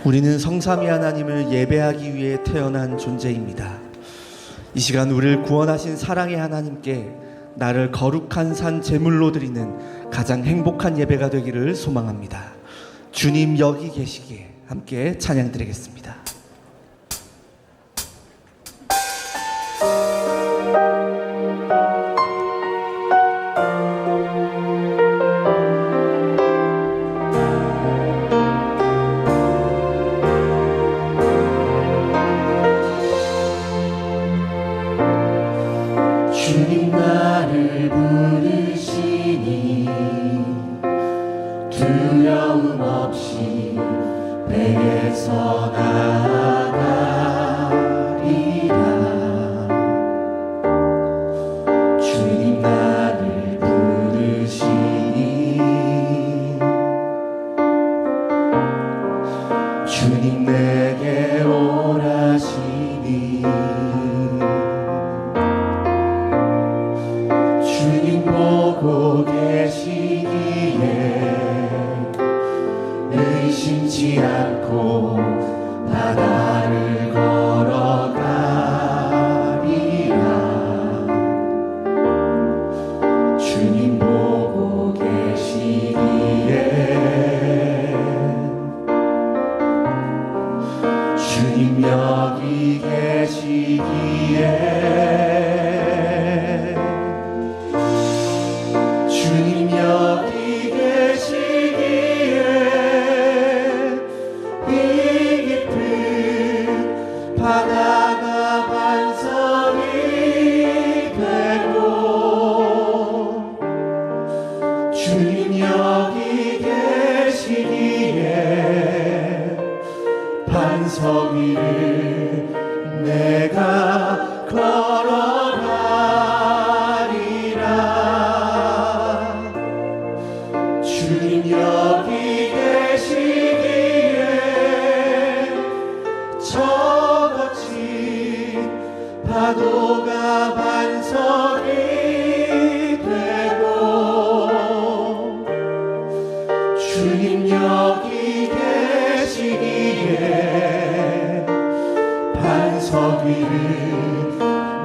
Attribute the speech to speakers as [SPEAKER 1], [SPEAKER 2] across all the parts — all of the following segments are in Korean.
[SPEAKER 1] 우리는 성삼위 하나님을 예배하기 위해 태어난 존재입니다. 이 시간 우리를 구원하신 사랑의 하나님께 나를 거룩한 산 제물로 드리는 가장 행복한 예배가 되기를 소망합니다. 주님 여기 계시기에 함께 찬양 드리겠습니다.
[SPEAKER 2] 주님 나를 부르시니 두려움 없이 배에서 나아가리라. 주님 나를 부르시니 주님 내게 오라시니 주님 보고 계시기에 의심치 않고 바다를 걸어가리라. 주님 보고 계시기에 주님 여기 계시기에 주님 여기 계시기에 이 깊은 바다가 반석이 되고 주님 여기 계시기에 반석 위를 내가 걸어가리라. 주님 여기 계시기에 저 거친 파도가 반석이 되고 주님 여기 계시기에 반석 위를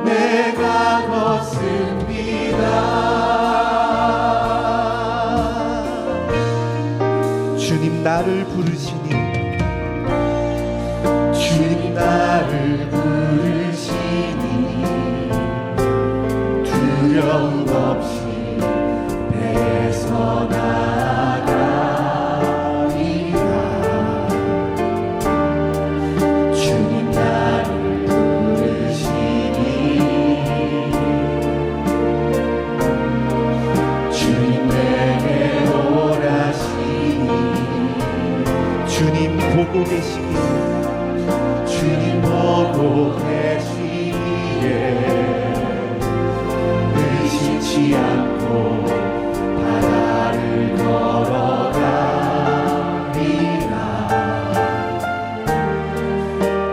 [SPEAKER 2] 내가 걷습니다.
[SPEAKER 1] 주님 나를 부르시니
[SPEAKER 2] 주님 나를 부르시니 두려움 없이 배에서 나아가리라. 주님 나를 부르시니 주님 내게 오라시니
[SPEAKER 1] 주님 보고 계시기에
[SPEAKER 2] 주님 보고 계시기에 의심치 않고 바다를 걸어가리라.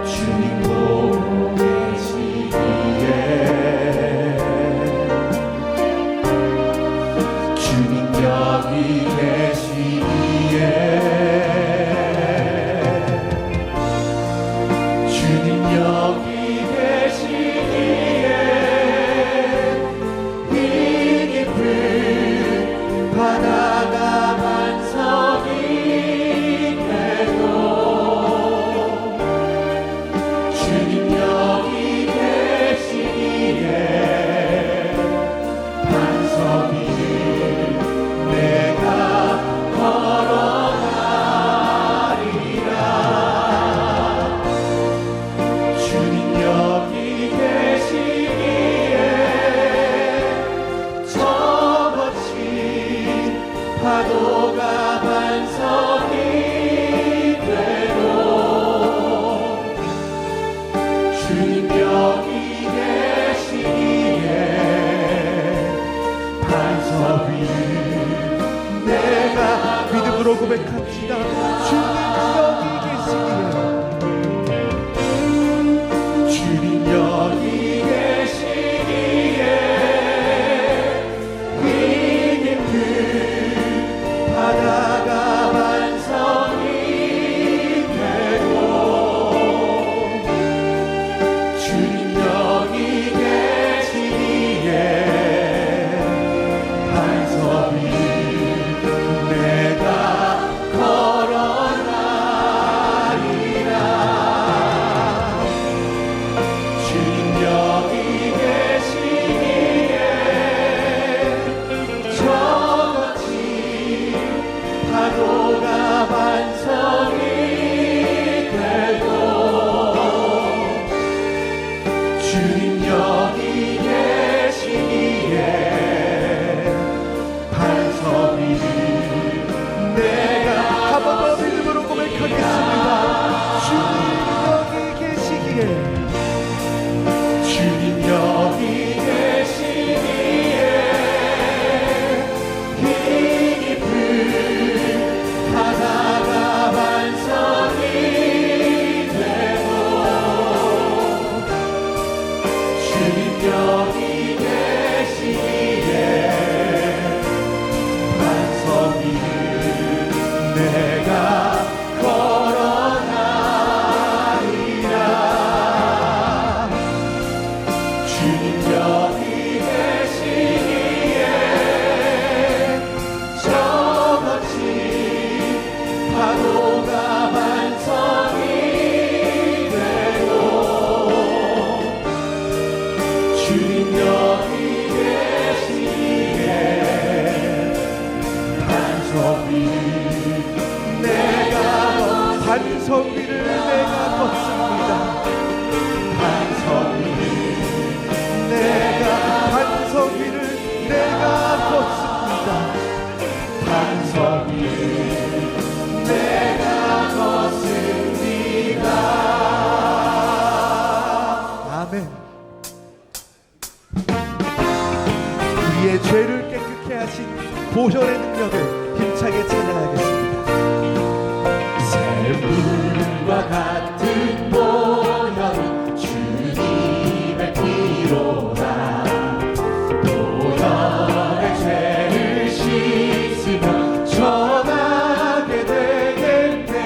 [SPEAKER 2] 주님 보고 계시기에 주님 여기 계시기에 주님 여기 계시기에 이 깊은 바다가 반석이 되고 주님 여기 계시기에 반석 위를 내가 걸어가리라. 주님 여기 계시기에 저 거친 파도가 반석이 되고 주님 여기 계시기에 반석 위를 내가
[SPEAKER 1] 믿음으로 고백합시다. 주님 여기 계시기에
[SPEAKER 2] 주님 여기 계시기에 이 깊은 바다가 반석이 되고 여기 계시기에 반석 위를 내가 걸어가리라. 주님 여기 계시기에 저같이 파도가 반석이 되고 주님 여기 계시기에 반석 위를 내가
[SPEAKER 1] 반석 위를 내가 걷습니다.
[SPEAKER 2] 반석 위를
[SPEAKER 1] 반석 위를 내가 걷습니다.
[SPEAKER 2] 반석 위를 내가 걷습니다.
[SPEAKER 1] 아멘. 우리의 죄를 깨끗게 하신 보혈의 능력을 힘차게 찬양하겠습니다.
[SPEAKER 2] 샘물과 같은 보혈은 주님의 피로다. 보혈의 죄를 씻으며 전하게 되겠네.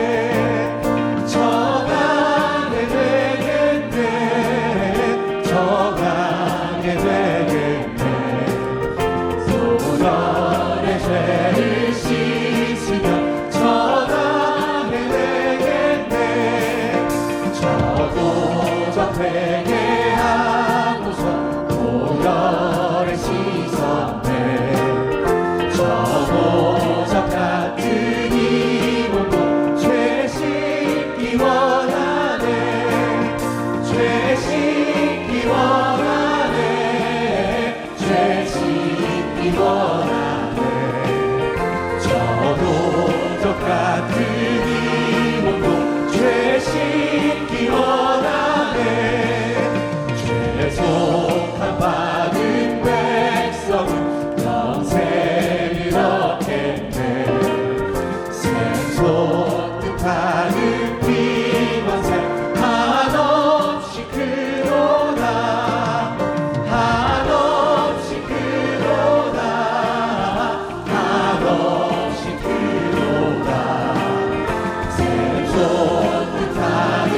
[SPEAKER 2] 전하게 되겠네. 전하게 되겠네. 보혈의 죄를 씻으며 전하게 되겠네. 저도 저 회개하고서 보혈에 씻었네. 저도 저 같은 이 몸도 죄 씻기 원하네. 죄 씻기 원하네. 죄 씻기 원하네. 저도 저 같은 이 몸도 죄 씻기 원하네. 죄송함 받은 백성은 영생을 얻겠네. 생소 뜻하는 피만세 한없이 크도다. 한없이 크도다. 한없이 크도다. 생소 뜻하는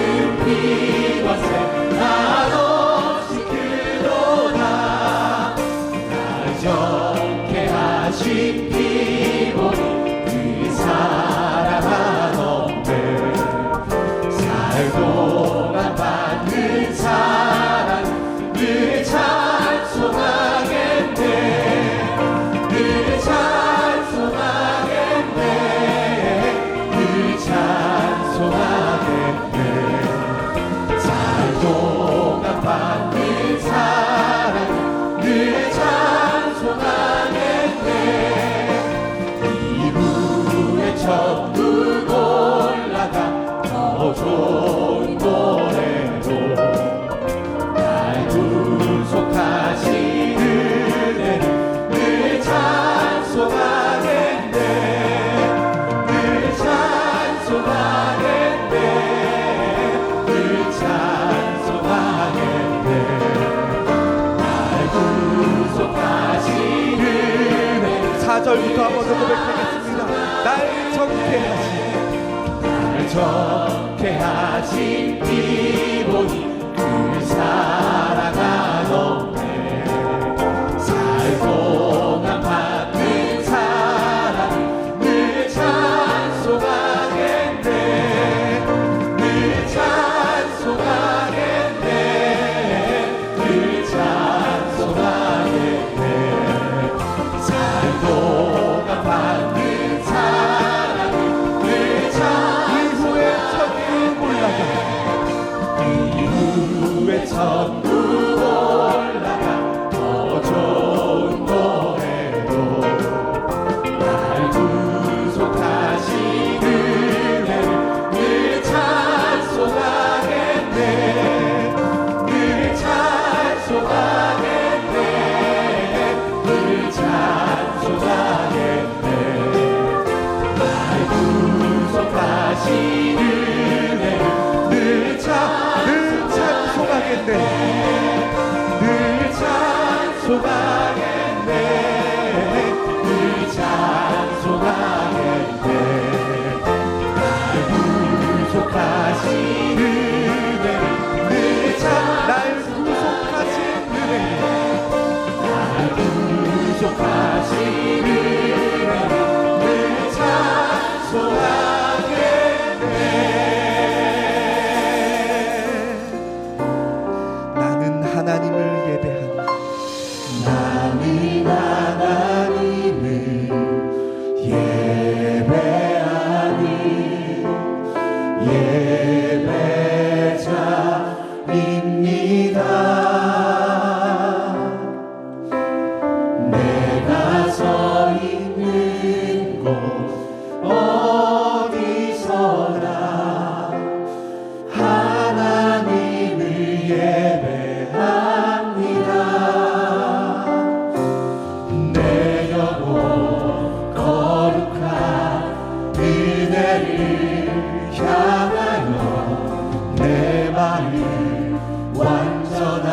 [SPEAKER 2] 피만세 한없이 크도다. 날 정케 하신 피보니 그 사랑 한없네. 살동안 받는 사랑 늘 찬송하겠네. 늘 찬송하겠네. 늘 찬송하겠네. 살동안 받는 사랑 늘 찬송하겠네. 이후에 천국 올라가 더 좋은 노래로 날 구속하신 은혜를 늘 찬송하겠네. 늘 찬송하겠네. 늘 찬송하겠네. 날 구속하신 은혜
[SPEAKER 1] 4절부터 한번 더 고백하겠습니다. 날 정케 하신
[SPEAKER 2] 날 정케 하신 피보니 그 사랑 한없네. 살동안 받는 사랑 늘 찬송하겠네. 늘 찬송하겠네. 늘 찬송하겠네. 살동안 받는 사랑 늘
[SPEAKER 1] 이후에 천국 올라가
[SPEAKER 2] 이후에 천국 올라가 찬송하겠네 늘 찬송하겠네 나를 구속하신 은혜 늘
[SPEAKER 1] 날 구속하신 은혜
[SPEAKER 2] 나를 구속하신 은혜 늘 찬송하겠네
[SPEAKER 1] 나는 하나님을 예배하니
[SPEAKER 2] 나는 하나님을 예배하니 예배자입니다 내가 서 있는 곳 어디서나 하나님을 예배합니다 내 영혼 거룩한 은혜를 향하여 내 마음 완전한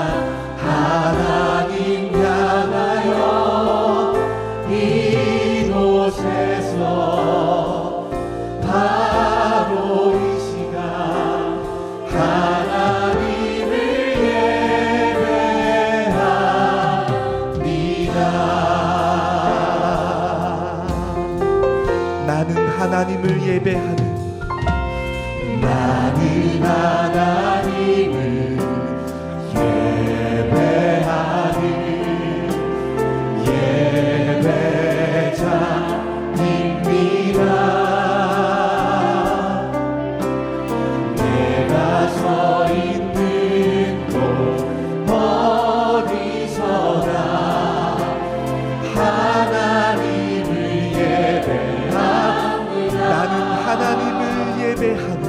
[SPEAKER 2] 하나님 향하여 이곳에서 바로 이 시간 하나님을 예배합니다
[SPEAKER 1] 나는 하나님을 예배하는
[SPEAKER 2] 나는 하나님을 예배하는 예배자입니다 내가 서 있는 곳 어디서나 하나님을 예배합니다
[SPEAKER 1] 나는 하나님을 예배하는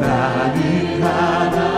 [SPEAKER 2] 나는 하나님을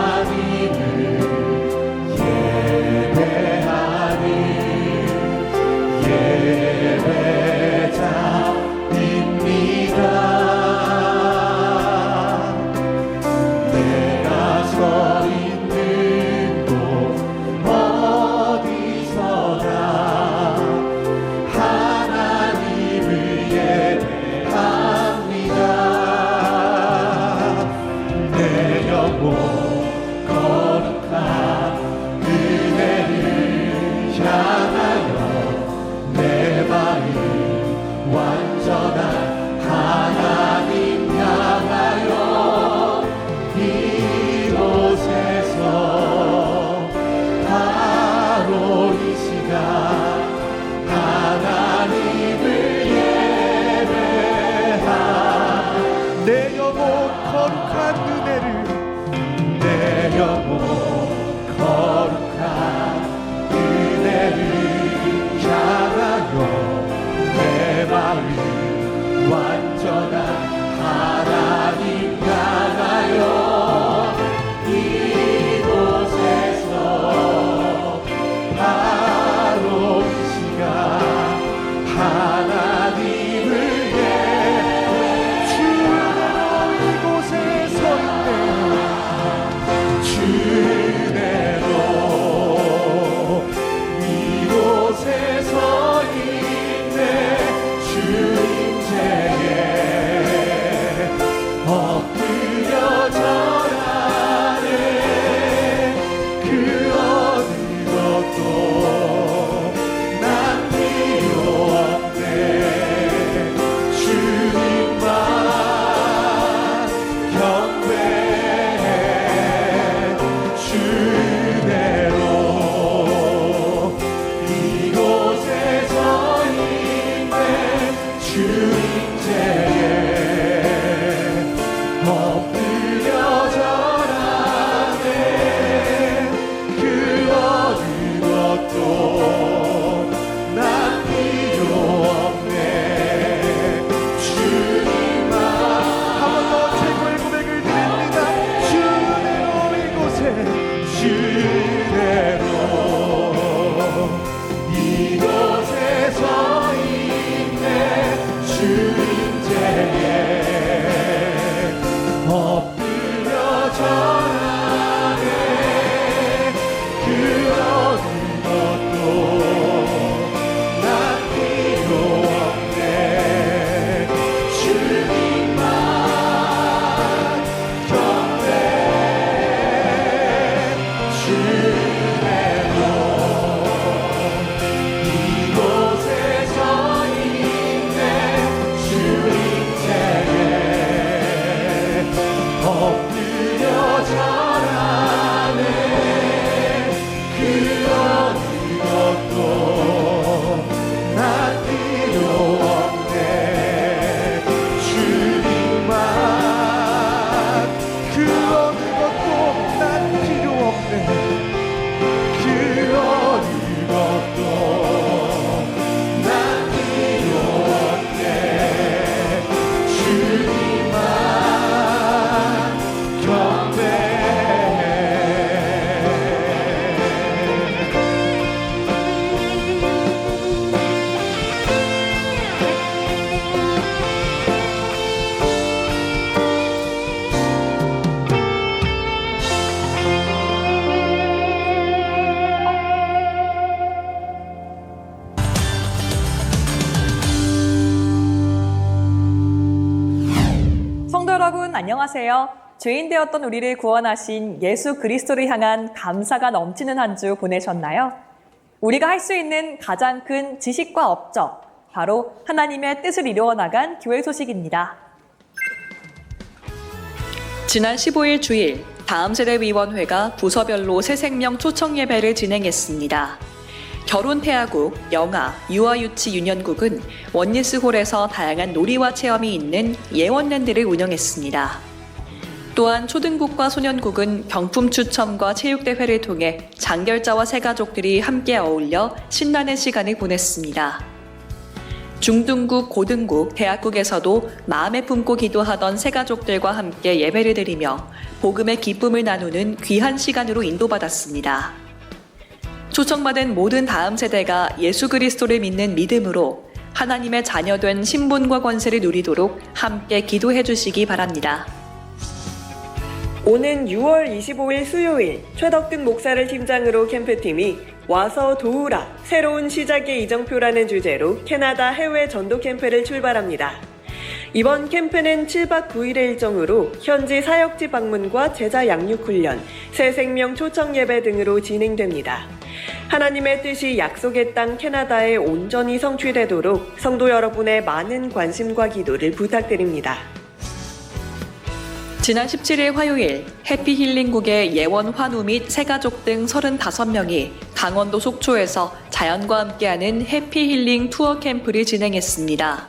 [SPEAKER 3] 안녕하세요. 죄인 되었던 우리를 구원하신 예수 그리스도를 향한 감사가 넘치는 한 주 보내셨나요? 우리가 할 수 있는 가장 큰 지식과 업적, 바로 하나님의 뜻을 이루어 나간 교회 소식입니다. 지난 15일 주일, 다음세대위원회가 부서별로 새생명 초청 예배를 진행했습니다. 결혼태아국, 영아, 유아유치 유년국은 원예스홀에서 다양한 놀이와 체험이 있는 예원랜드를 운영했습니다. 또한 초등국과 소년국은 경품 추첨과 체육대회를 통해 장결자와 새가족들이 함께 어울려 신나는 시간을 보냈습니다. 중등국, 고등국, 대학국에서도 마음에 품고 기도하던 새가족들과 함께 예배를 드리며 복음의 기쁨을 나누는 귀한 시간으로 인도받았습니다. 초청받은 모든 다음 세대가 예수 그리스도를 믿는 믿음으로 하나님의 자녀된 신분과 권세를 누리도록 함께 기도해 주시기 바랍니다.
[SPEAKER 4] 오는 6월 25일 수요일 최덕등 목사를 팀장으로 캠프팀이 와서 도우라 새로운 시작의 이정표라는 주제로 캐나다 해외 전도 캠프를 출발합니다. 이번 캠프는 7박 9일의 일정으로 현지 사역지 방문과 제자 양육 훈련, 새 생명 초청 예배 등으로 진행됩니다. 하나님의 뜻이 약속의 땅 캐나다에 온전히 성취되도록 성도 여러분의 많은 관심과 기도를 부탁드립니다.
[SPEAKER 3] 지난 17일 화요일 해피힐링국의 예원 환우 및 새가족 등 35명이 강원도 속초에서 자연과 함께하는 해피힐링 투어 캠프를 진행했습니다.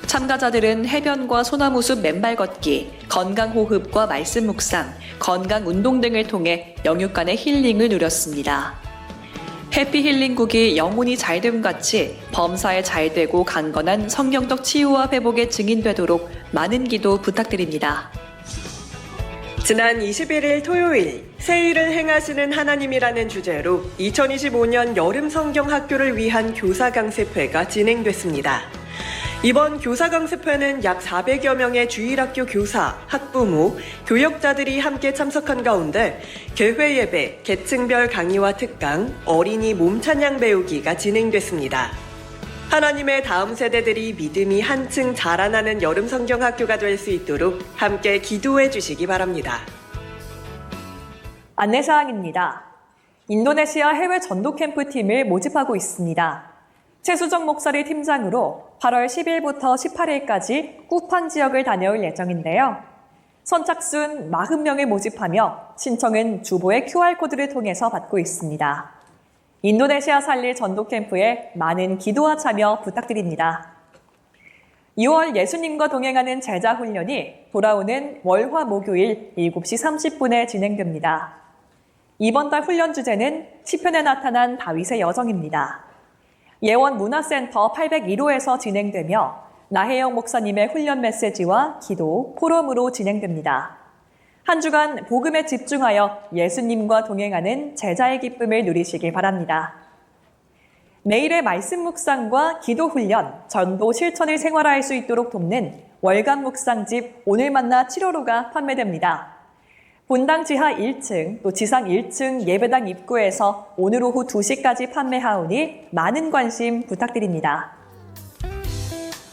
[SPEAKER 3] 참가자들은 해변과 소나무숲 맨발 걷기, 건강호흡과 말씀 묵상, 건강운동 등을 통해 영육간의 힐링을 누렸습니다. 해피힐링국이 영혼이 잘됨같이 범사에 잘되고 강건한 성경적 치유와 회복의 증인되도록 많은 기도 부탁드립니다.
[SPEAKER 4] 지난 21일 토요일 새 일을 행하시는 하나님이라는 주제로 2025년 여름 성경 학교를 위한 교사 강습회가 진행됐습니다. 이번 교사 강습회는 약 400여 명의 주일학교 교사, 학부모, 교역자들이 함께 참석한 가운데 개회 예배, 계층별 강의와 특강, 어린이 몸 찬양 배우기가 진행됐습니다. 하나님의 다음 세대들이 믿음이 한층 자라나는 여름 성경 학교가 될 수 있도록 함께 기도해 주시기 바랍니다.
[SPEAKER 3] 안내사항입니다. 인도네시아 해외 전도 캠프 팀을 모집하고 있습니다. 최수정 목사를 팀장으로 8월 10일부터 18일까지 쿠팡 지역을 다녀올 예정인데요. 선착순 40명을 모집하며 신청은 주보의 QR코드를 통해서 받고 있습니다. 인도네시아 살릴 전도 캠프에 많은 기도와 참여 부탁드립니다. 2월 예수님과 동행하는 제자 훈련이 돌아오는 월화 목요일 7시 30분에 진행됩니다. 이번 달 훈련 주제는 시편에 나타난 다윗의 여정입니다. 예원 문화센터 801호에서 진행되며 나혜영 목사님의 훈련 메시지와 기도, 포럼으로 진행됩니다. 한 주간 복음에 집중하여 예수님과 동행하는 제자의 기쁨을 누리시길 바랍니다. 매일의 말씀 묵상과 기도 훈련, 전도 실천을 생활화할 수 있도록 돕는 월간 묵상집 오늘 만나 7호로가 판매됩니다. 본당 지하 1층, 또 지상 1층 예배당 입구에서 오늘 오후 2시까지 판매하오니 많은 관심 부탁드립니다.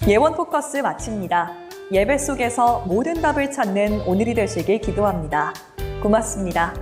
[SPEAKER 3] 예원 포커스 마칩니다. 예배 속에서 모든 답을 찾는 오늘이 되시길 기도합니다. 고맙습니다.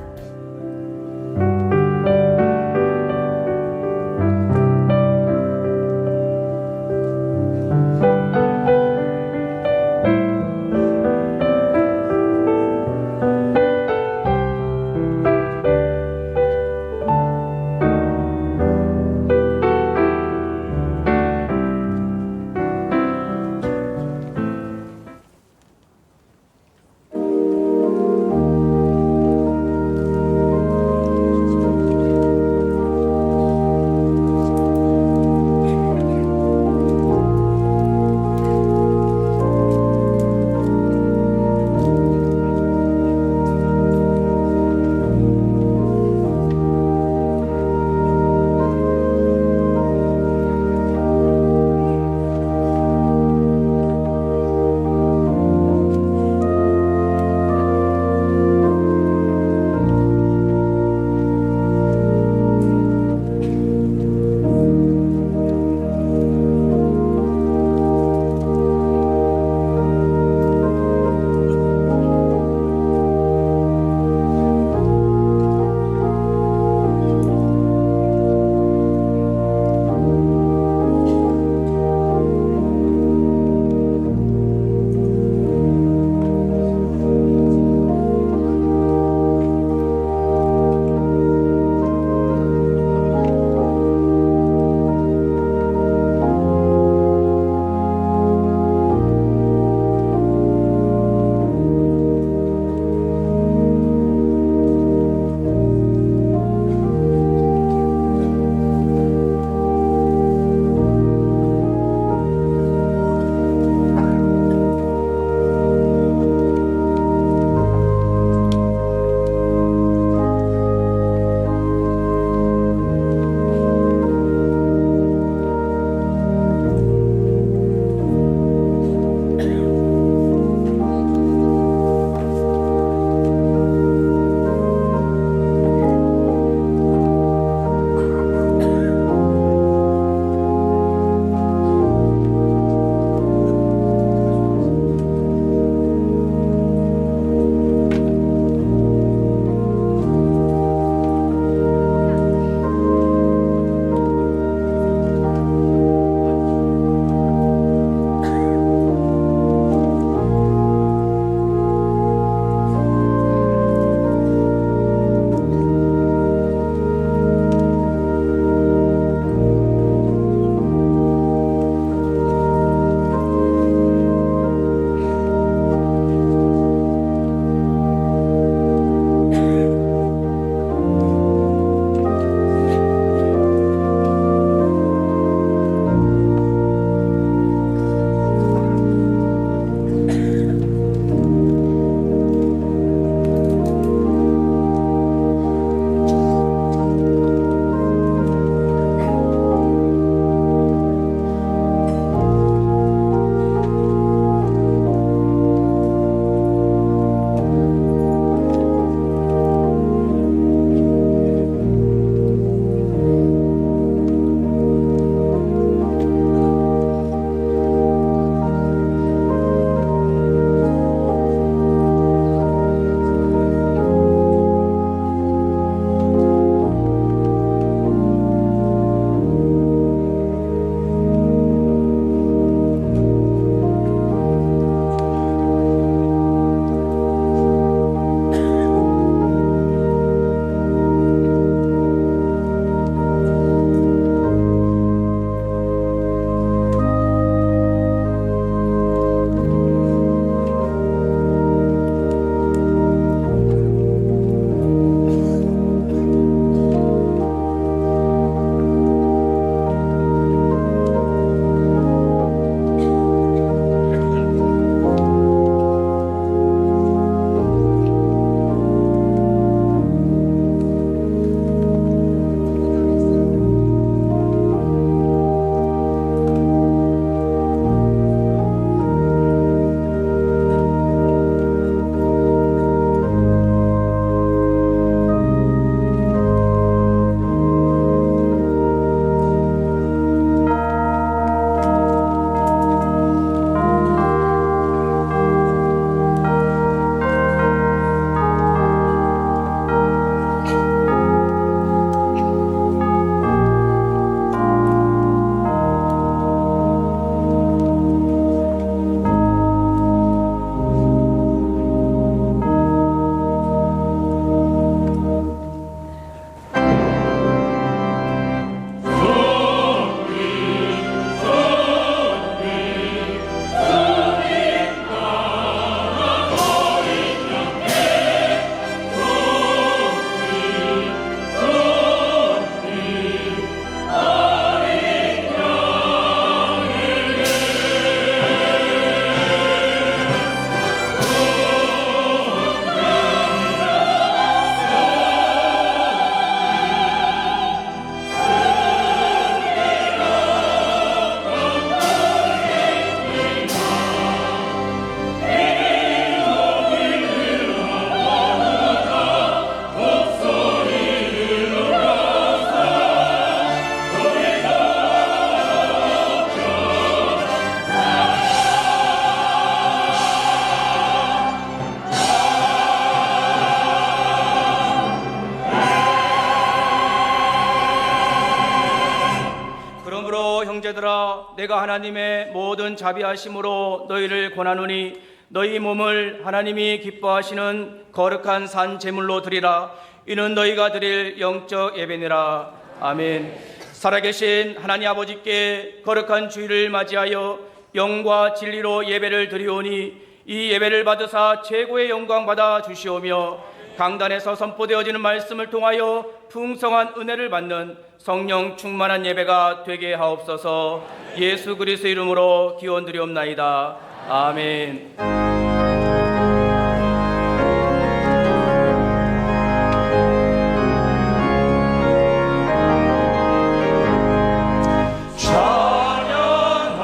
[SPEAKER 5] 그러므로 형제들아 내가 하나님의 모든 자비하심으로 너희를 권하노니 너희 몸을 하나님이 기뻐하시는 거룩한 산 제물로 드리라. 이는 너희가 드릴 영적 예배니라. 아멘. 살아계신 하나님 아버지께 거룩한 주일을 맞이하여 영과 진리로 예배를 드리오니 이 예배를 받으사 최고의 영광 받아 주시오며 강단에서 선포되어지는 말씀을 통하여 풍성한 은혜를 받는 성령 충만한 예배가 되게 하옵소서. 예수 그리스도 이름으로 기원드리옵나이다. 아멘.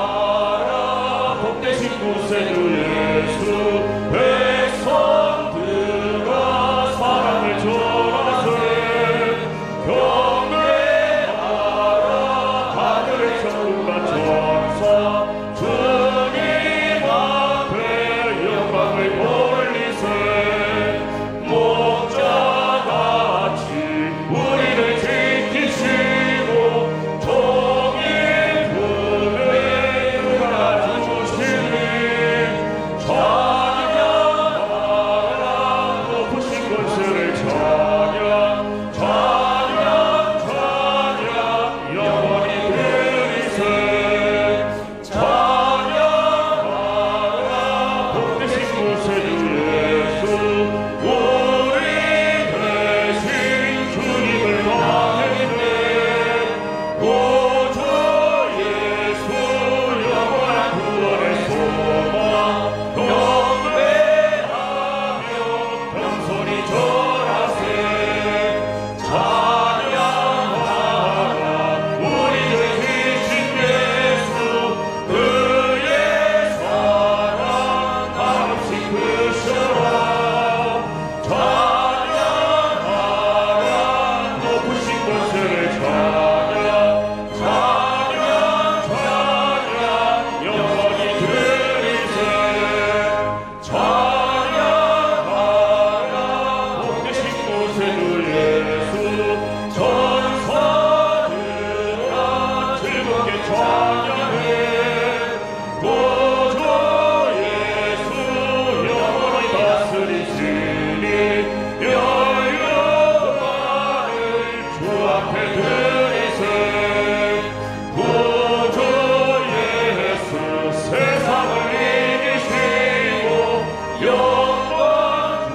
[SPEAKER 2] 찬양하라 복되신 구세주 예수 백성들아 사랑을 전하세 경배하라 하늘의 천군과 천사 주님 앞에 영광을 돌리세 목자같이 우리를 지키시고 종일 품에 안아주시니 찬양하라 높으신 권세를 찬양 찬양 찬양 영원히 드리세 찬양하라 복되신 구세주 예수 우리 대신 주님을 만나네 구주 예수 영원한 구원의 소망 경배하며 겸손히 절하세 찬양하라 우리를 지신 예수 그의 사랑 한없이 크셔라 찬양하라 높으신 권세를 찬양 찬양 찬양 영원히 드리세 찬양하라 복되신 구세주 예수 천사들아 즐겁게 찬양해 구주 예수 영원히 다스리시니 영광을 주 앞에 드리세 구주 예수 세상을 이기시고 영광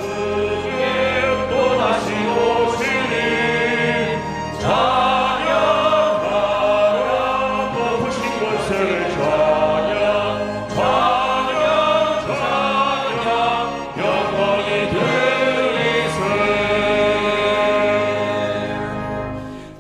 [SPEAKER 2] 중에 또다시 오시니 찬양하라 높으신 권세를 찬양 찬양 찬양 영광이 드리세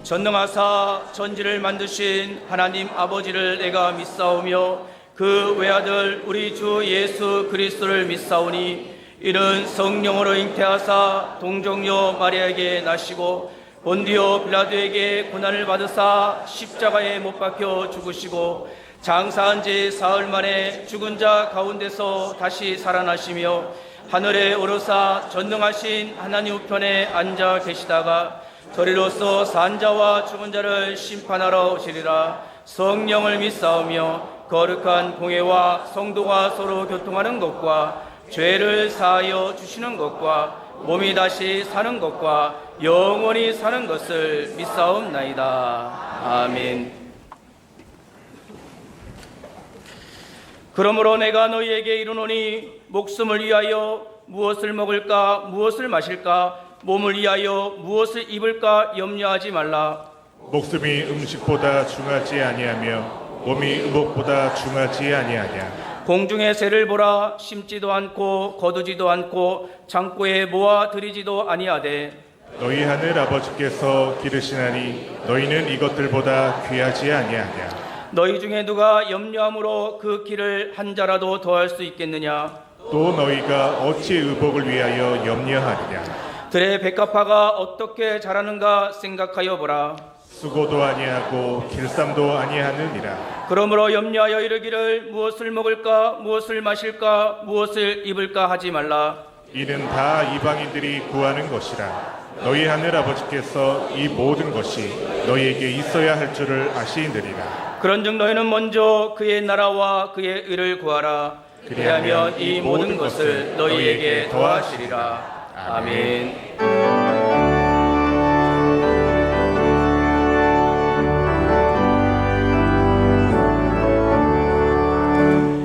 [SPEAKER 5] 전능하사 천지를 만드신 하나님 아버지를 내가 믿사오며 그 외아들 우리 주 예수 그리스도를 믿사오니 이는 성령으로 잉태하사 동정녀 마리아에게 나시고 본디오 빌라도에게 고난을 받으사 십자가에 못 박혀 죽으시고 장사한 지 사흘 만에 죽은 자 가운데서 다시 살아나시며 하늘에 오르사 전능하신 하나님 우편에 앉아 계시다가 저리로서 산 자와 죽은 자를 심판하러 오시리라. 성령을 믿사오며 거룩한 공회와 성도가 서로 교통하는 것과 죄를 사하여 주시는 것과 몸이 다시 사는 것과 영원히 사는 것을 믿사옵나이다. 아멘. 그러므로 내가 너희에게 이르노니 목숨을 위하여 무엇을 먹을까 무엇을 마실까 몸을 위하여 무엇을 입을까 염려하지 말라.
[SPEAKER 6] 목숨이 음식보다 중하지 아니하며 몸이 의복보다 중하지 아니하냐.
[SPEAKER 5] 공중의 새를 보라. 심지도 않고 거두지도 않고 창고에 모아 들이지도 아니하되
[SPEAKER 6] 너희 하늘 아버지께서 기르시나니 너희는 이것들보다 귀하지 아니하냐.
[SPEAKER 5] 너희 중에 누가 염려함으로 그 길을 한 자라도 더할 수 있겠느냐.
[SPEAKER 6] 또 너희가 어찌 의복을 위하여 염려하느냐.
[SPEAKER 5] 들의 백합화가 어떻게 자라는가 생각하여 보라.
[SPEAKER 6] 수고도 아니하고 길쌈도 아니하느니라.
[SPEAKER 5] 그러므로 염려하여 이르기를 무엇을 먹을까 무엇을 마실까 무엇을 입을까 하지 말라.
[SPEAKER 6] 이는 다 이방인들이 구하는 것이라. 너희 하늘 아버지께서 이 모든 것이 너희에게 있어야 할 줄을 아시느니라.
[SPEAKER 5] 그런즉 너희는 먼저 그의 나라와 그의 의를 구하라. 그리하면 이 모든 것을 너희에게 더하시리라. 아멘.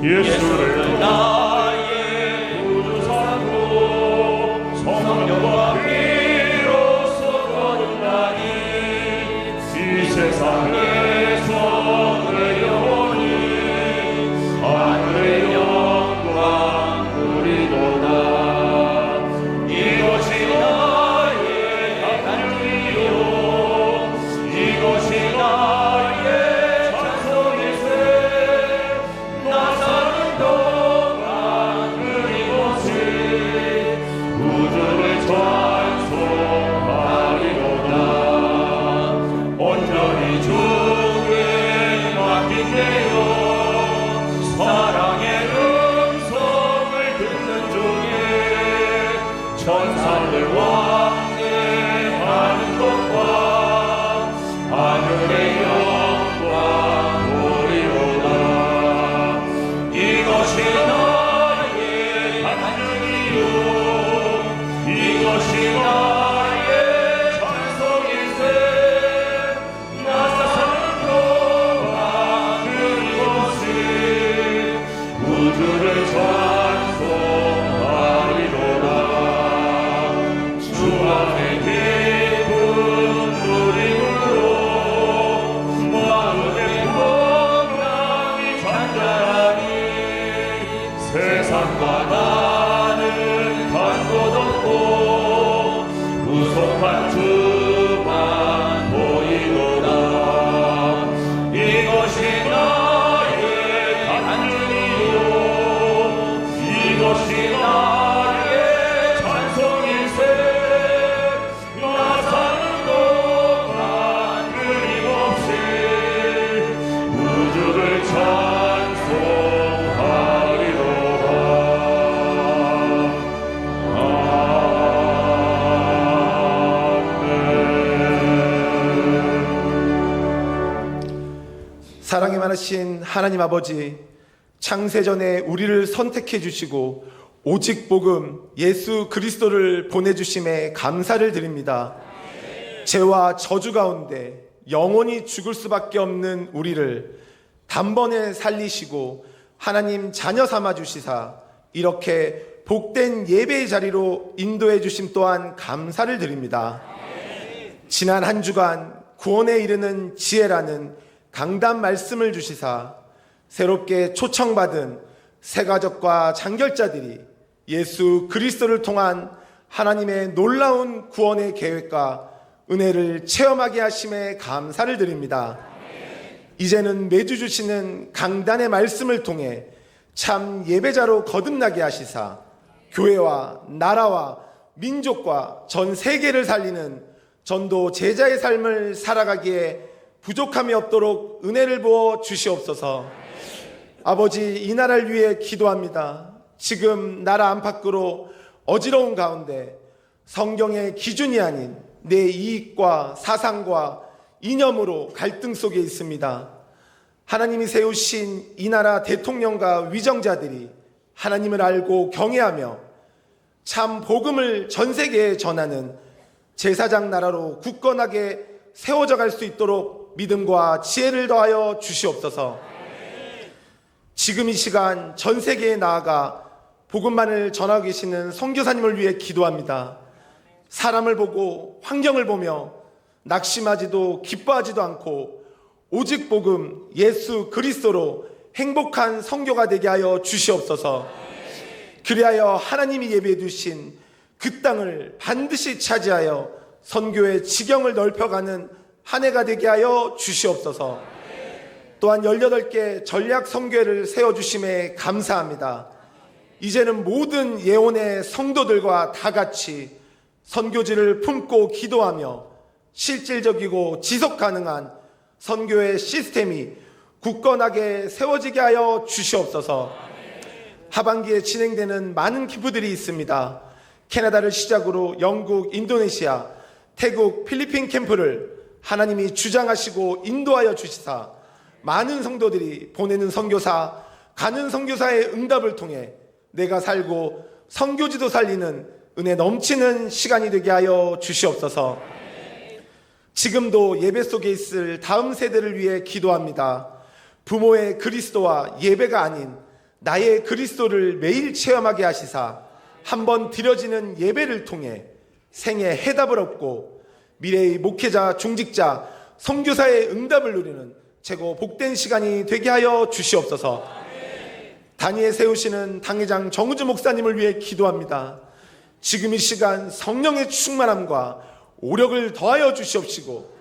[SPEAKER 2] 예수를 나의 구주사로 성령과 피로써 거듭나니 이 세상에서 그의 영원히 하늘의 영광 누리도다. 이것이 나의 간증이요 이것이 나의 찬송일세. 나 사는 동안 그리고지 우주를 찬송하리로다. 온전히 주께 맡긴대요. 사랑의 음성을 듣는 중에 천사들 왕래하는 것과 하늘의 영광 보리로다. 이것이 나의 간증이요 이것이 나의 찬송일세. 나 사는 동안 그리고지 우주를 찬송하리로다. 주 안에 깊은 누림으로 마음의 평강이 잔잔하니 세상과 나는 간 곳 없고 구속한 주만 보이도다. 이것이 나의 간증이요 이것이 나의 찬송일세. 나 사는 동안 끊임없이 우주를
[SPEAKER 7] 사랑이 많으신 하나님 아버지, 창세전에 우리를 선택해 주시고 오직 복음 예수 그리스도를 보내주심에 감사를 드립니다. 죄와 저주 가운데 영원히 죽을 수밖에 없는 우리를 단번에 살리시고 하나님 자녀 삼아 주시사 이렇게 복된 예배의 자리로 인도해 주심 또한 감사를 드립니다. 지난 한 주간 구원에 이르는 지혜라는 강단 말씀을 주시사 새롭게 초청받은 새가족과 장결자들이 예수 그리스도를 통한 하나님의 놀라운 구원의 계획과 은혜를 체험하게 하심에 감사를 드립니다. 이제는 매주 주시는 강단의 말씀을 통해 참 예배자로 거듭나게 하시사 교회와 나라와 민족과 전 세계를 살리는 전도 제자의 삶을 살아가기에 부족함이 없도록 은혜를 부어 주시옵소서. 아버지, 이 나라를 위해 기도합니다. 지금 나라 안팎으로 어지러운 가운데 성경의 기준이 아닌 내 이익과 사상과 이념으로 갈등 속에 있습니다. 하나님이 세우신 이 나라 대통령과 위정자들이 하나님을 알고 경외하며 참 복음을 전 세계에 전하는 제사장 나라로 굳건하게 세워져 갈 수 있도록 믿음과 지혜를 더하여 주시옵소서. 지금 이 시간 전 세계에 나아가 복음만을 전하고 계시는 선교사님을 위해 기도합니다. 사람을 보고 환경을 보며 낙심하지도 기뻐하지도 않고 오직 복음 예수 그리스도로 행복한 선교가 되게 하여 주시옵소서. 그리하여 하나님이 예비해 두신 그 땅을 반드시 차지하여 선교의 지경을 넓혀가는 한 해가 되게 하여 주시옵소서. 또한 18개 전략 선교회를 세워주심에 감사합니다. 이제는 모든 예언의 성도들과 다 같이 선교지를 품고 기도하며 실질적이고 지속 가능한 선교의 시스템이 굳건하게 세워지게 하여 주시옵소서. 하반기에 진행되는 많은 기부들이 있습니다. 캐나다를 시작으로 영국, 인도네시아, 태국 필리핀 캠프를 하나님이 주장하시고 인도하여 주시사 많은 성도들이 보내는 선교사, 가는 선교사의 응답을 통해 내가 살고 선교지도 살리는 은혜 넘치는 시간이 되게 하여 주시옵소서. 지금도 예배 속에 있을 다음 세대를 위해 기도합니다. 부모의 그리스도와 예배가 아닌 나의 그리스도를 매일 체험하게 하시사 한번 드려지는 예배를 통해 생애 해답을 얻고 미래의 목회자, 중직자, 선교사의 응답을 누리는 최고 복된 시간이 되게 하여 주시옵소서. 단위에 세우시는 당회장 정우주 목사님을 위해 기도합니다. 지금 이 시간 성령의 충만함과 오력을 더하여 주시옵시고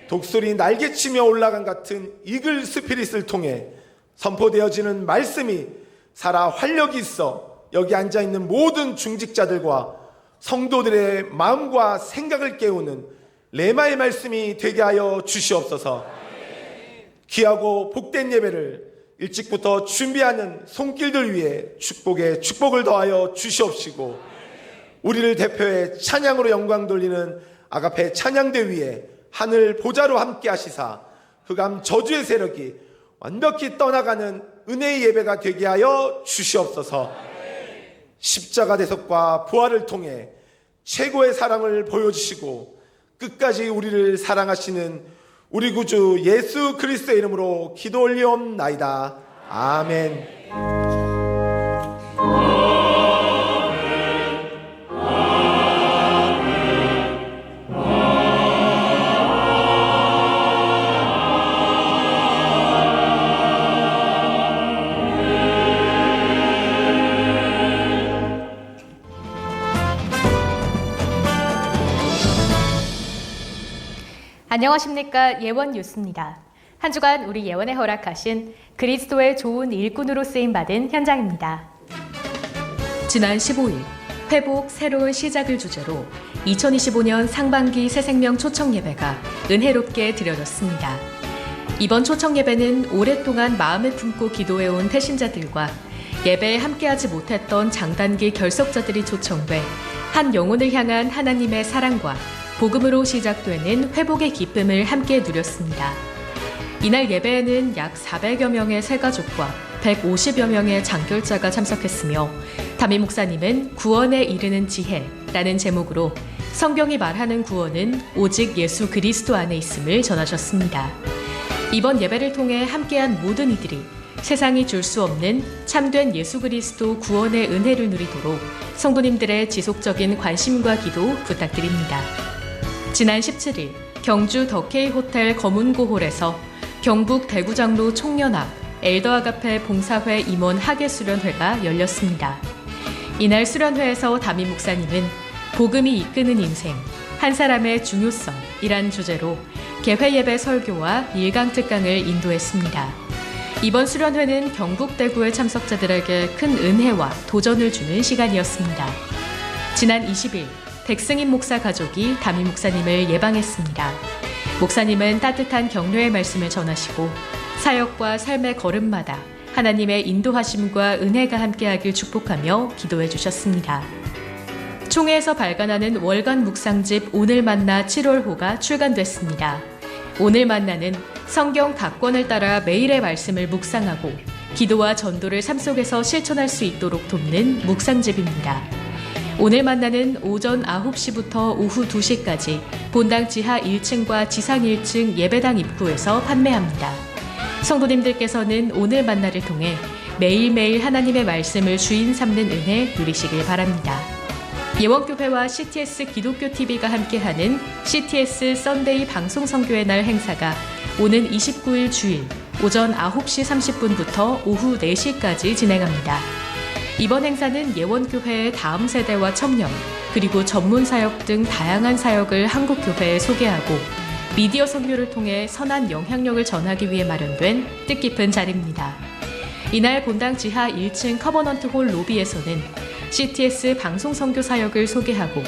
[SPEAKER 7] 독수리 날개치며 올라간 같은 이글 스피릿을 통해 선포되어지는 말씀이 살아 활력이 있어 여기 앉아있는 모든 중직자들과 성도들의 마음과 생각을 깨우는 레마의 말씀이 되게 하여 주시옵소서. 귀하고 복된 예배를 일찍부터 준비하는 손길들 위해 축복을 더하여 주시옵시고 우리를 대표해 찬양으로 영광 돌리는 아가페 찬양대 위에 하늘 보좌로 함께 하시사 흑암 저주의 세력이 완벽히 떠나가는 은혜의 예배가 되게 하여 주시옵소서. 십자가 대속과 부활을 통해 최고의 사랑을 보여주시고 끝까지 우리를 사랑하시는 우리 구주 예수 그리스도의 이름으로 기도 올리옵나이다. 아멘.
[SPEAKER 8] 안녕하십니까. 예원 뉴스입니다. 한 주간 우리 예원에 허락하신 그리스도의 좋은 일꾼으로 쓰임받은 현장입니다.
[SPEAKER 9] 지난 15일 회복 새로운 시작을 주제로 2025년 상반기 새생명 초청 예배가 은혜롭게 드려졌습니다. 이번 초청 예배는 오랫동안 마음을 품고 기도해온 태신자들과 예배에 함께하지 못했던 장단기 결석자들이 초청돼 한 영혼을 향한 하나님의 사랑과 복음으로 시작되는 회복의 기쁨을 함께 누렸습니다. 이날 예배에는 약 400여 명의 새가족과 150여 명의 장결자가 참석했으며 담임 목사님은 구원에 이르는 지혜라는 제목으로 성경이 말하는 구원은 오직 예수 그리스도 안에 있음을 전하셨습니다. 이번 예배를 통해 함께한 모든 이들이 세상이 줄 수 없는 참된 예수 그리스도 구원의 은혜를 누리도록 성도님들의 지속적인 관심과 기도 부탁드립니다. 지난 17일 경주 더케이 호텔 검은고홀에서 경북 대구장로 총연합 엘더아가페 봉사회 임원 학예 수련회가 열렸습니다. 이날 수련회에서 담임 목사님은 복음이 이끄는 인생, 한 사람의 중요성이란 주제로 개회 예배 설교와 일강특강을 인도했습니다. 이번 수련회는 경북 대구의 참석자들에게 큰 은혜와 도전을 주는 시간이었습니다. 지난 20일 백승인 목사 가족이 담임 목사님을 예방했습니다. 목사님은 따뜻한 격려의 말씀을 전하시고 사역과 삶의 걸음마다 하나님의 인도하심과 은혜가 함께하길 축복하며 기도해 주셨습니다. 총회에서 발간하는 월간 묵상집 오늘 만나 7월호가 출간됐습니다. 오늘 만나는 성경 각 권을 따라 매일의 말씀을 묵상하고 기도와 전도를 삶 속에서 실천할 수 있도록 돕는 묵상집입니다. 오늘 만나는 오전 9시부터 오후 2시까지 본당 지하 1층과 지상 1층 예배당 입구에서 판매합니다. 성도님들께서는 오늘 만나를 통해 매일매일 하나님의 말씀을 주인 삼는 은혜 누리시길 바랍니다. 예원교회와 CTS 기독교TV가 함께하는 CTS 썬데이 방송선교의 날 행사가 오는 29일 주일 오전 9시 30분부터 오후 4시까지 진행합니다. 이번 행사는 예원교회의 다음 세대와 첨령, 그리고 전문 사역 등 다양한 사역을 한국교회에 소개하고 미디어 선교를 통해 선한 영향력을 전하기 위해 마련된 뜻깊은 자리입니다. 이날 본당 지하 1층 커버넌트 홀 로비에서는 CTS 방송 선교 사역을 소개하고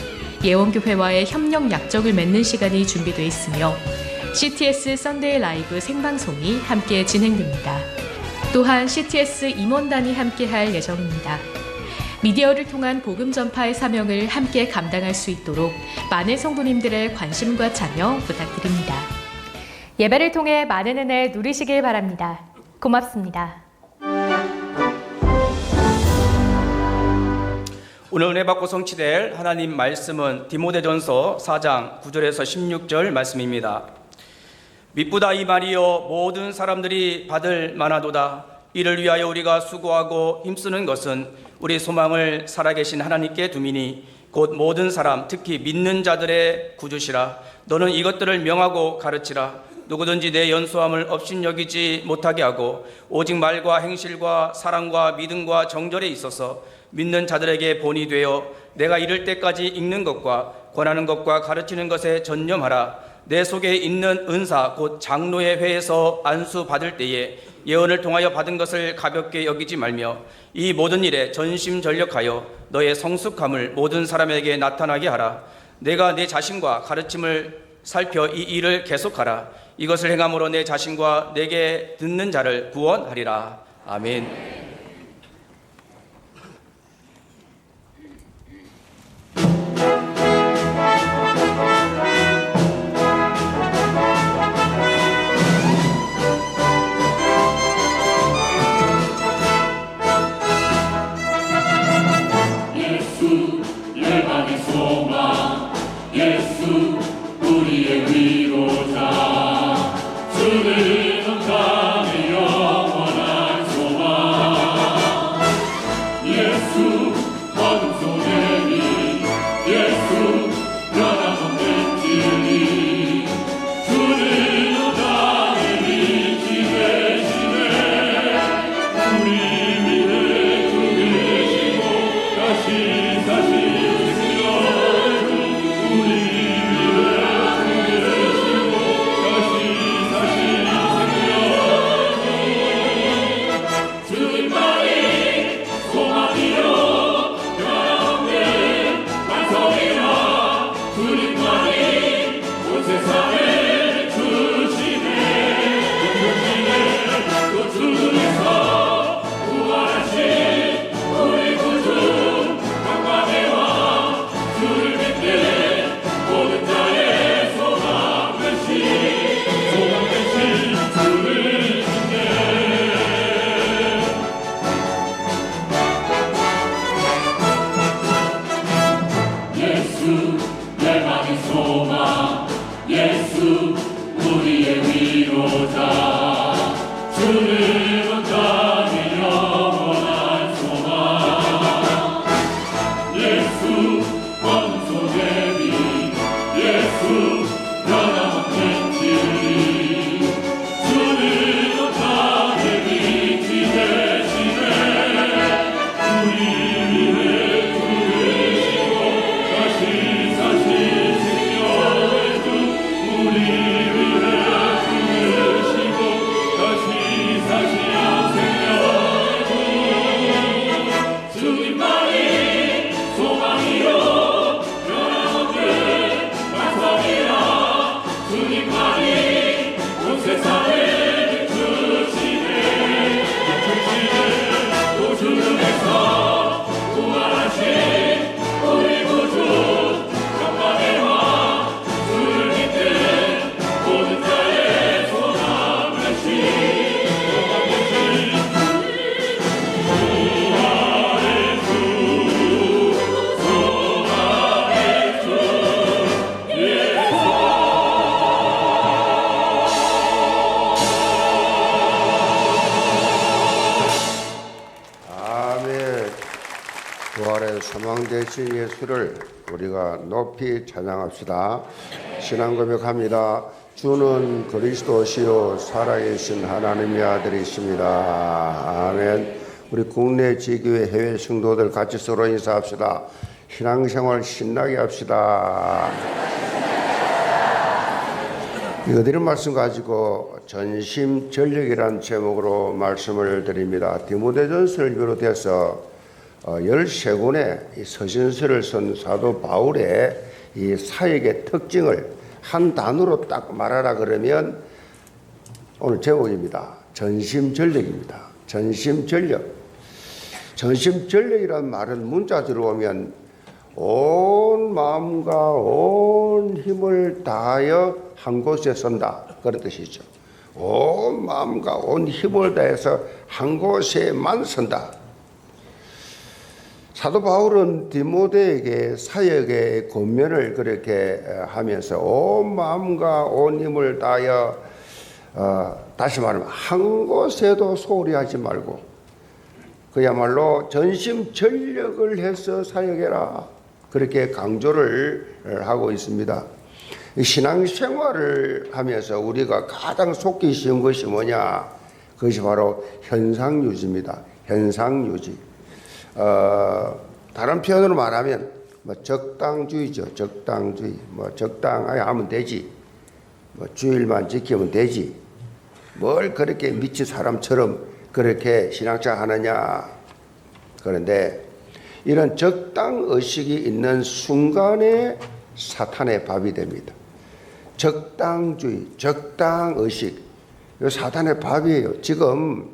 [SPEAKER 9] 예원교회와의 협력 약정을 맺는 시간이 준비되어 있으며 CTS 썬데이 라이브 생방송이 함께 진행됩니다. 또한 CTS 임원단이 함께할 예정입니다. 미디어를 통한 복음 전파의 사명을 함께 감당할 수 있도록 많은 성도님들의 관심과 참여 부탁드립니다.
[SPEAKER 8] 예배를 통해 많은 은혜 누리시길 바랍니다. 고맙습니다.
[SPEAKER 5] 오늘 은혜 받고 성취될 하나님 말씀은 디모데전서 4장 9절에서 16절 말씀입니다. 미쁘다 이 말이요 모든 사람들이 받을 만하도다. 이를 위하여 우리가 수고하고 힘쓰는 것은 우리 소망을 살아계신 하나님께 두미니 곧 모든 사람 특히 믿는 자들의 구주시라. 너는 이것들을 명하고 가르치라. 누구든지 내 연소함을 업신여기지 못하게 하고 오직 말과 행실과 사랑과 믿음과 정절에 있어서 믿는 자들에게 본이 되어 내가 이를 때까지 읽는 것과 권하는 것과 가르치는 것에 전념하라. 내 속에 있는 은사 곧 장로의 회에서 안수 받을 때에 예언을 통하여 받은 것을 가볍게 여기지 말며 이 모든 일에 전심전력하여 너의 성숙함을 모든 사람에게 나타나게 하라. 내가 내 자신과 가르침을 살펴 이 일을 계속하라. 이것을 행함으로 내 자신과 내게 듣는 자를 구원하리라. 아멘.
[SPEAKER 10] 부활의 소망되신 예수를 우리가 높이 찬양합시다. 신앙 고백합니다. 주는 그리스도시요 살아계신 하나님의 아들이십니다. 아멘. 우리 국내 지교회 해외 성도들 같이 서로 인사합시다. 신앙생활 신나게 합시다. 이거 드린 말씀 가지고 전심전력이라는 제목으로 말씀을 드립니다. 디모데전서를 비롯해서 13권의 이 서신서를 쓴 사도 바울의 이 사역의 특징을 한 단어로 딱 말하라 그러면 오늘 제목입니다. 전심전력입니다. 전심전력. 전심전력이라는 말은 문자 들어오면 온 마음과 온 힘을 다하여 한 곳에 선다, 그런 뜻이죠. 온 마음과 온 힘을 다해서 한 곳에만 선다. 사도 바울은 디모데에게 사역의 권면을 그렇게 하면서 온 마음과 온 힘을 다하여 다시 말하면 한 곳에도 소홀히 하지 말고 그야말로 전심전력을 해서 사역해라, 그렇게 강조를 하고 있습니다. 신앙생활을 하면서 우리가 가장 속기 쉬운 것이 뭐냐? 그것이 바로 현상유지입니다. 현상유지. 다른 표현으로 말하면 적당주의죠. 적당주의. 적당하게 하면 되지. 주일만 지키면 되지. 뭘 그렇게 미친 사람처럼 그렇게 신앙생활 하느냐? 그런데 이런 적당의식이 있는 순간에 사탄의 밥이 됩니다. 적당주의, 적당의식, 이거 사탄의 밥이에요. 지금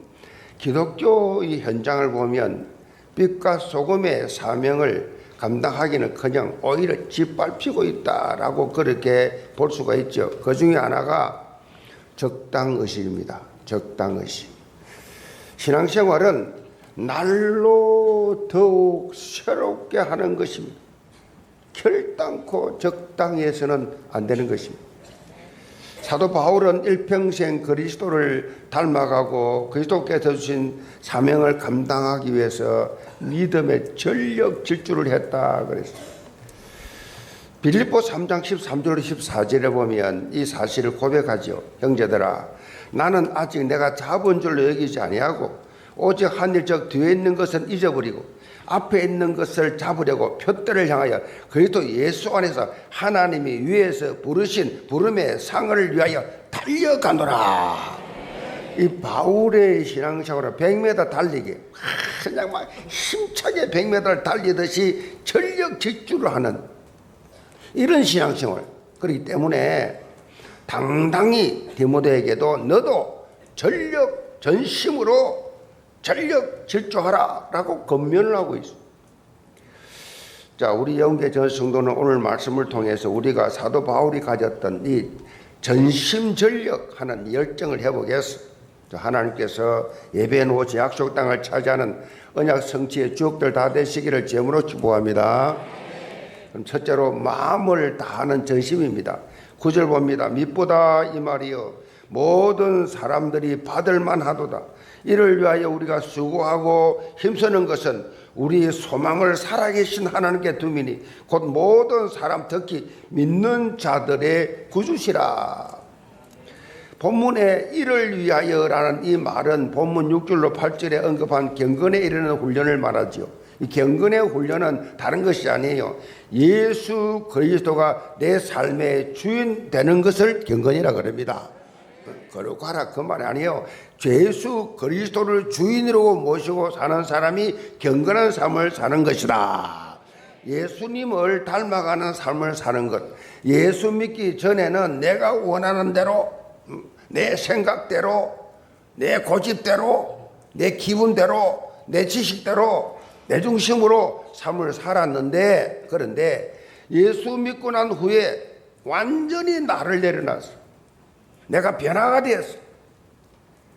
[SPEAKER 10] 기독교의 현장을 보면 빛과 소금의 사명을 감당하기는커녕 오히려 짓밟히고 있다라고 그렇게 볼 수가 있죠. 그 중에 하나가 적당의식입니다. 적당의식. 신앙생활은 날로 더욱 새롭게 하는 것입니다. 결단코 적당해서는 안 되는 것입니다. 사도 바울은 일평생 그리스도를 닮아가고 그리스도께서 주신 사명을 감당하기 위해서 믿음의 전력 질주를 했다 그랬습니다. 빌립보 3장 13절 14절에 보면 이 사실을 고백하죠. 형제들아, 나는 아직 내가 잡은 줄로 여기지 아니하고 오직 하늘적 뒤에 있는 것은 잊어버리고 앞에 있는 것을 잡으려고 표대를 향하여 그리스도 예수 안에서 하나님이 위에서 부르신 부름의 상을 위하여 달려가노라. 이 바울의 신앙생활은 100m 달리기, 그냥 막 힘차게 100m를 달리듯이 전력 질주를 하는 이런 신앙생활. 그렇기 때문에 당당히 디모데에게도 너도 전심으로 전력 질주하라 라고 권면을 하고 있습니다. 자, 우리 영계 전 성도는 오늘 말씀을 통해서 우리가 사도 바울이 가졌던 이 전심전력 하는 열정을 해보겠습니다. 하나님께서 예배 놓지 약속 땅을 차지하는 언약 성취의 주역들 다 되시기를 제물로 축복합니다. 그럼 첫째로 마음을 다하는 전심입니다. 9절 봅니다. mit보다 이 말이요 모든 사람들이 받을만 하도다. 이를 위하여 우리가 수고하고 힘쓰는 것은 우리의 소망을 살아계신 하나님께 둠이니 곧 모든 사람 특히 믿는 자들의 구주시라. 본문에 이를 위하여라는 이 말은 본문 6절로 8절에 언급한 경건에 이르는 훈련을 말하지요. 이 경건의 훈련은 다른 것이 아니에요. 예수 그리스도가 내 삶의 주인 되는 것을 경건이라 그럽니다. 거룩하라 그 말이 아니에요. 예수 그리스도를 주인으로 모시고 사는 사람이 경건한 삶을 사는 것이다. 예수님을 닮아가는 삶을 사는 것. 예수 믿기 전에는 내가 원하는 대로, 내 생각대로, 내 고집대로, 내 기분대로, 내 지식대로, 내 중심으로 삶을 살았는데, 그런데 예수 믿고 난 후에 완전히 나를 내려놨어. 내가 변화가 되었어.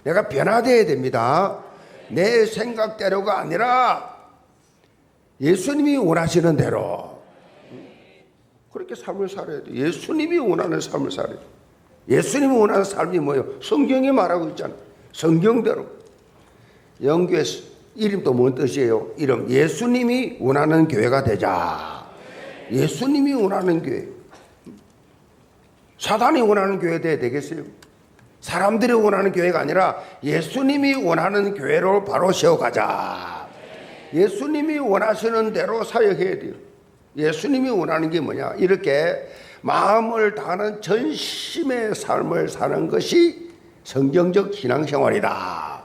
[SPEAKER 10] 내가 변화되어야 됩니다. 내 생각대로가 아니라 예수님이 원하시는 대로 그렇게 삶을 살아야 돼. 예수님이 원하는 삶을 살아야 돼. 예수님이 원하는 삶이 뭐예요? 성경이 말하고 있잖아요. 성경대로. 영교회 이름도 뭔 뜻이에요? 이름 예수님이 원하는 교회가 되자. 예수님이 원하는 교회. 사단이 원하는 교회 돼야 되겠어요? 사람들이 원하는 교회가 아니라 예수님이 원하는 교회로 바로 세워가자. 예수님이 원하시는 대로 사역해야 돼요. 예수님이 원하는 게 뭐냐? 이렇게 마음을 다하는 전심의 삶을 사는 것이 성경적 신앙생활이다.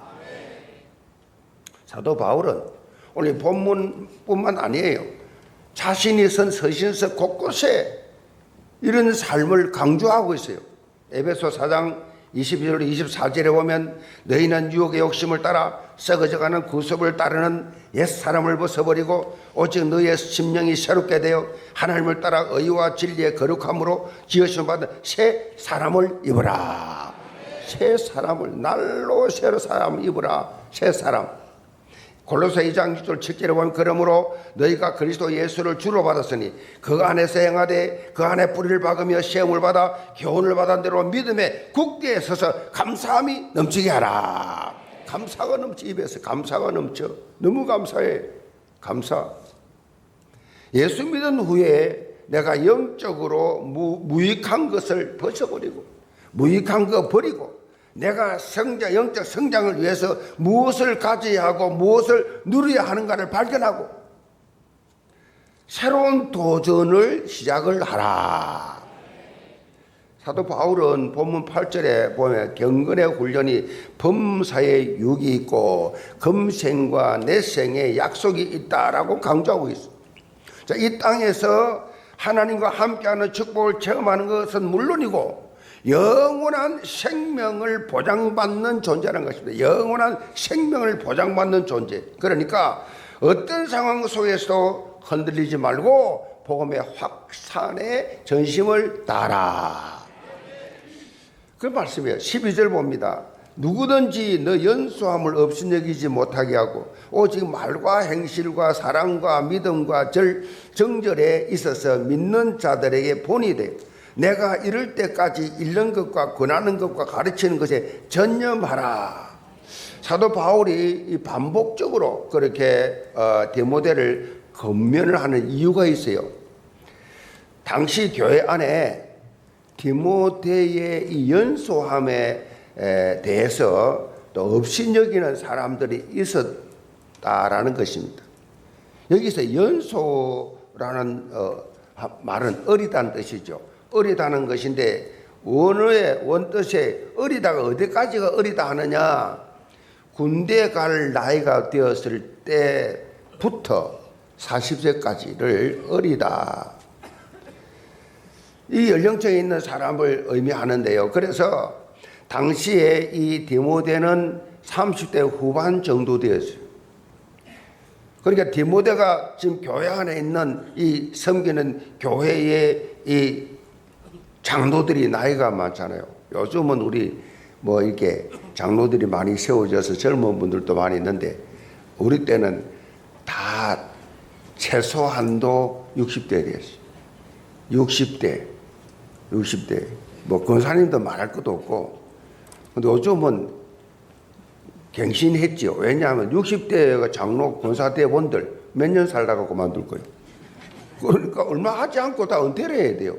[SPEAKER 10] 사도 바울은 오늘 본문뿐만 아니에요. 자신이 쓴 서신서 곳곳에 이런 삶을 강조하고 있어요. 에베소 4장 22절 24절에 보면 너희는 유혹의 욕심을 따라 썩어져가는 구습을 따르는 옛사람을 벗어버리고 오직 너희의 심령이 새롭게 되어 하나님을 따라 의와 진리의 거룩함으로 지으심 받은 새 사람을 입으라. 새 사람을 날로 새로 사람을 입으라. 새 사람. 골로새 2장 6절 7절에 보면 그러므로 너희가 그리스도 예수를 주로 받았으니 그 안에서 행하되 그 안에 뿌리를 박으며 시험을 받아 교훈을 받은 대로 믿음의 국대에 서서 감사함이 넘치게 하라. 감사가 넘치. 입에서 감사가 넘쳐. 너무 감사해. 감사. 예수 믿은 후에 내가 영적으로 무익한 것을 벗어버리고 무익한 거 버리고 내가 영적 성장을 위해서 무엇을 가져야 하고 무엇을 누려야 하는가를 발견하고 새로운 도전을 시작을 하라. 사도 바울은 본문 8절에 보면 경건의 훈련이 범사에 유익이 있고 금생과 내생에 약속이 있다라고 강조하고 있습니다. 자, 이 땅에서 하나님과 함께하는 축복을 체험하는 것은 물론이고 영원한 생명을 보장받는 존재라는 것입니다. 영원한 생명을 보장받는 존재. 그러니까 어떤 상황 속에서도 흔들리지 말고 복음의 확산에 전심을 다하라. 그 말씀이에요. 12절 봅니다. 누구든지 너 연소함을 없인 여기지 못하게 하고 오직 말과 행실과 사랑과 믿음과 정절에 있어서 믿는 자들에게 본이 돼 내가 이럴 때까지 읽는 것과 권하는 것과 가르치는 것에 전념하라. 사도 바울이 반복적으로 그렇게 디모데를 권면을 하는 이유가 있어요. 당시 교회 안에 디모데의 이 연소함에 대해서 또 업신여기는 사람들이 있었다라는 것입니다. 여기서 연소라는 말은 어리다는 뜻이죠. 어리다는 것인데 원어의 원뜻에 어리다가 어디까지가 어리다 하느냐, 군대 갈 나이가 되었을 때부터 40세까지를 어리다, 이 연령층에 있는 사람을 의미하는데요. 그래서 당시에 이 디모데는 30대 후반 정도 되었어요. 그러니까 디모데가 지금 교회 안에 있는 이 섬기는 교회의 이 장로들이 나이가 많잖아요. 요즘은 우리 뭐 이렇게 장로들이 많이 세워져서 젊은 분들도 많이 있는데 우리 때는 다 최소한도 60대 됐어요. 60대. 뭐 권사님도 말할 것도 없고. 근데 요즘은 갱신했죠. 왜냐하면 60대가 장로 권사 대원들 몇 년 살다가 그만둘 거예요. 그러니까 얼마 하지 않고 다 은퇴를 해야 돼요.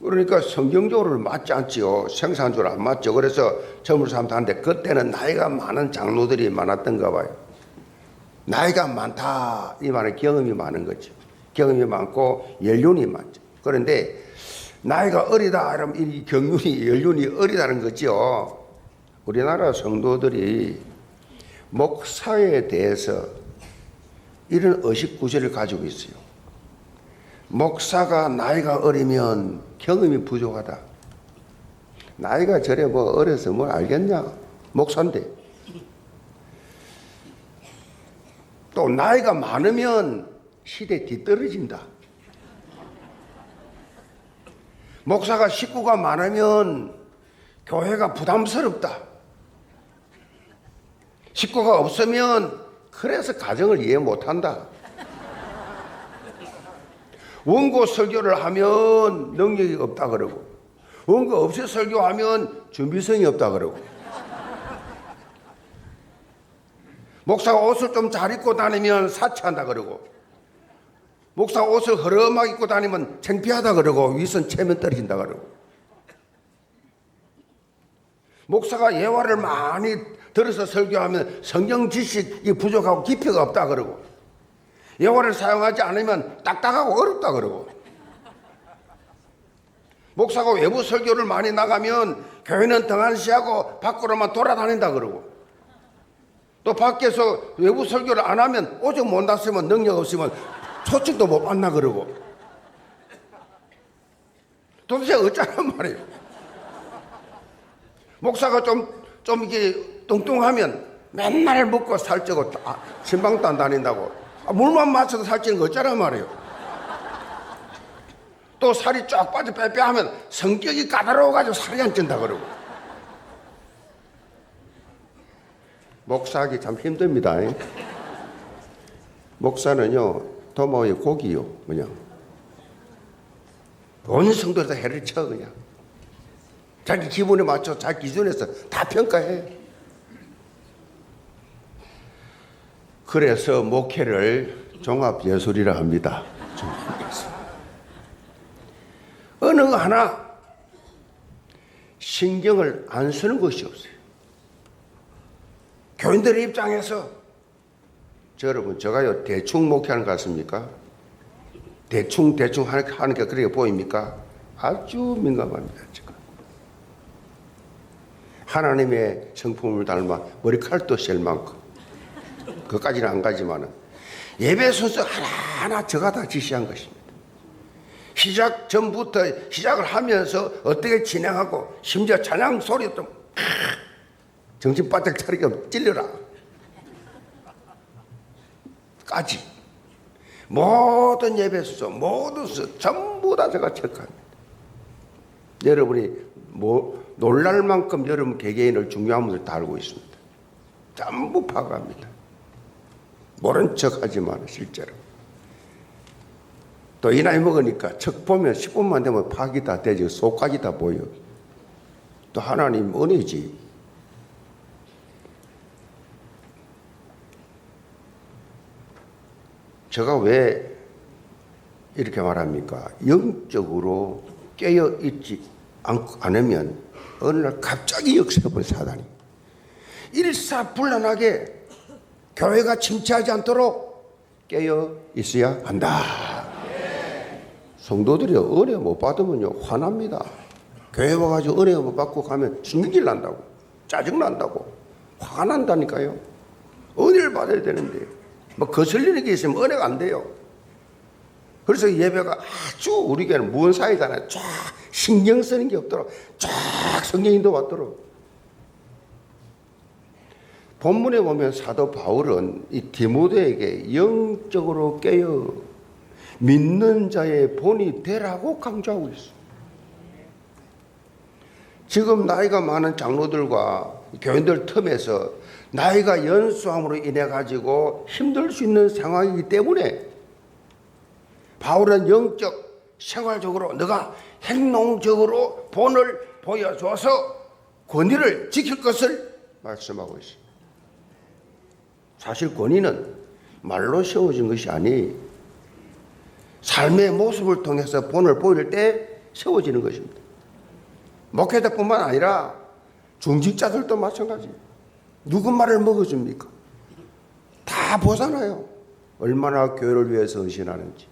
[SPEAKER 10] 그러니까 성경적으로 맞지 않지요. 생산적으로 안 맞죠. 그래서 젊은 사람도 하는데 그때는 나이가 많은 장로들이 많았던가 봐요. 나이가 많다 이 말은 경험이 많은 거죠. 경험이 많고 연륜이 많죠. 그런데 나이가 어리다 이러면 이 경륜이 연륜이 어리다는 거죠. 우리나라 성도들이 목사에 대해서 이런 의식구조를 가지고 있어요. 목사가 나이가 어리면 경험이 부족하다. 나이가 저래 뭐 어려서 뭘 알겠냐? 목사인데. 또 나이가 많으면 시대 뒤떨어진다. 목사가 식구가 많으면 교회가 부담스럽다. 식구가 없으면 그래서 가정을 이해 못한다. 원고 설교를 하면 능력이 없다 그러고 원고 없이 설교하면 준비성이 없다 그러고 목사가 옷을 좀 잘 입고 다니면 사치한다 그러고 목사가 옷을 허름하게 입고 다니면 창피하다 그러고 윗선 체면 떨어진다 그러고 목사가 예화를 많이 들어서 설교하면 성경 지식이 부족하고 깊이가 없다 그러고 예화를 사용하지 않으면 딱딱하고 어렵다 그러고 목사가 외부 설교를 많이 나가면 교회는 등한시하고 밖으로만 돌아다닌다 그러고 또 밖에서 외부 설교를 안 하면 오직 못 났으면 능력 없으면 초청도 못 받나 그러고 도대체 어쩌란 말이에요. 목사가 좀 이게 뚱뚱하면 맨날 먹고 살찌고 신방도 안 다닌다고. 물만 마셔도 살찌는 거 어쩌란 말이에요. 또 살이 쫙 빠져 빼빼하면 성격이 까다로워가지고 살이 안 찐다 그러고. 목사하기 참 힘듭니다. 목사는요, 도모의 고기요, 그냥. 온 성도에서 해를 쳐, 그냥. 자기 기분에 맞춰, 자기 기준에서 다 평가해. 그래서 목회를 종합예술이라 합니다. 어느 하나 신경을 안 쓰는 것이 없어요. 교인들의 입장에서 여러분, 제가요 대충 목회하는 것 같습니까? 대충 하는 게 그렇게 보입니까? 아주 민감합니다. 지금 하나님의 성품을 닮아 머리칼도 셀 만큼, 그까지는 안 가지만은 예배 순서 하나하나 제가 다 지시한 것입니다. 시작 전부터 시작을 하면서 어떻게 진행하고, 심지어 찬양 소리도 정신 바짝 차리게 찔러라 까지 모든 예배 순서, 모든 순서 전부 다 제가 체크합니다. 여러분이 놀랄 만큼 여러분 개개인을 중요한 분들 다 알고 있습니다. 전부 파악합니다. 모른 척 하지만 실제로 또 이 나이 먹으니까 척 보면 10분만 되면 파악이 다 되지, 속까지 다 보여. 또 하나님 은혜지. 제가 왜 이렇게 말합니까? 영적으로 깨어있지 않으면 어느 날 갑자기 역사해버린 사단이 일사불란하게 교회가 침체하지 않도록 깨어 있어야 한다. 성도들이 은혜 못 받으면요 화납니다. 교회 와가지고 은혜 못 받고 가면 승질 난다고, 짜증 난다고, 화가 난다니까요. 은혜를 받아야 되는데 뭐 거슬리는 게 있으면 은혜가 안 돼요. 그래서 예배가 아주 우리 교회는 무언사이잖아요. 쫙 신경 쓰는 게 없도록 쫙 성령인도 받도록. 본문에 보면 사도 바울은 이 디모데에게 영적으로 깨어 믿는 자의 본이 되라고 강조하고 있어요. 지금 나이가 많은 장로들과 교인들 틈에서 나이가 연수함으로 인해 가지고 힘들 수 있는 상황이기 때문에 바울은 영적 생활적으로 너가 행동적으로 본을 보여줘서 권위를 지킬 것을 말씀하고 있습니다. 사실 권위는 말로 세워진 것이 아니 삶의 모습을 통해서 본을 보일 때 세워지는 것입니다. 목회자뿐만 아니라 중직자들도 마찬가지예요. 누구 말을 먹어줍니까? 다 보잖아요. 얼마나 교회를 위해서 헌신하는지,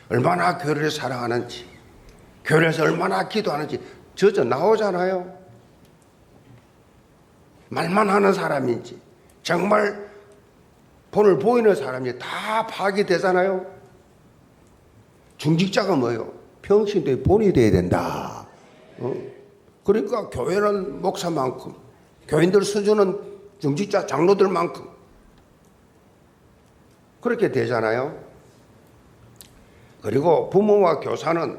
[SPEAKER 10] 얼마나 교회를 사랑하는지, 교회에서 얼마나 기도하는지 저저 나오잖아요. 말만 하는 사람인지 정말 본을 보이는 사람인지 다 파악이 되잖아요. 중직자가 뭐예요? 평신도의 본이 돼야 된다. 그러니까 교회는 목사만큼, 교인들 수준은 중직자 장로들만큼 그렇게 되잖아요. 그리고 부모와 교사는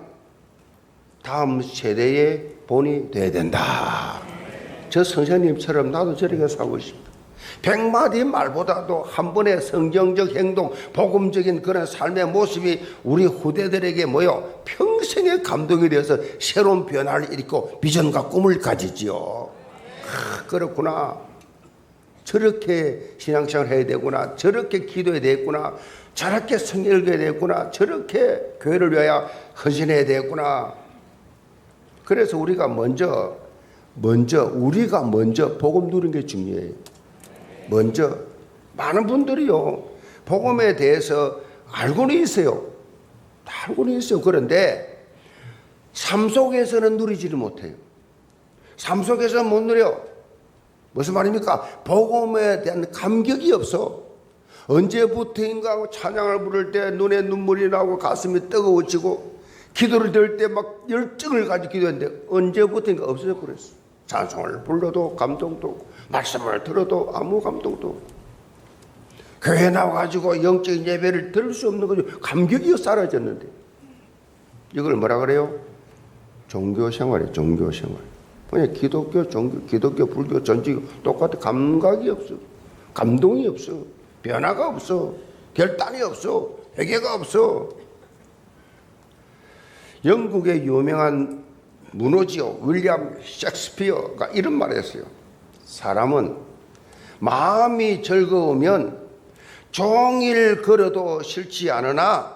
[SPEAKER 10] 다음 세대의 본이 돼야 된다. 저 선생님처럼 나도 저렇게 살고 싶다. 100마디 말보다도 한 번의 성경적 행동, 복음적인 그런 삶의 모습이 우리 후대들에게 뭐요? 평생의 감동이 되어서 새로운 변화를 일으키고 비전과 꿈을 가지지요. 그렇구나. 저렇게 신앙생활을 해야 되구나. 저렇게 기도해야 되겠구나. 저렇게 성경 읽어야 되겠구나. 저렇게 교회를 위하여 헌신해야 되겠구나. 그래서 우리가 먼저 복음 누리는 게 중요해요. 먼저 많은 분들이요 복음에 대해서 알고는 있어요. 다 알고는 있어요. 그런데 삶 속에서는 누리지를 못해요. 삶 속에서는 못 누려. 무슨 말입니까? 복음에 대한 감격이 없어. 언제부터인가 하고 찬양을 부를 때 눈에 눈물이 나고 가슴이 뜨거워지고 기도를 드릴 때 막 열정을 가지고 기도했는데 언제부터인가 없어져 버렸어. 찬송을 불러도 감동도 없고 말씀을 들어도 아무 감동도 없고 교회 나와가지고 영적인 예배를 들을 수 없는 거죠. 감격이 사라졌는데 이걸 뭐라 그래요? 종교생활이에요. 종교생활. 그냥 기독교, 종교, 기독교, 불교, 전지교 똑같아. 감각이 없어. 감동이 없어. 변화가 없어. 결단이 없어. 회개가 없어. 영국의 유명한 문호지요 윌리엄 셰익스피어가 이런 말을 했어요. 사람은 마음이 즐거우면 종일 걸어도 싫지 않으나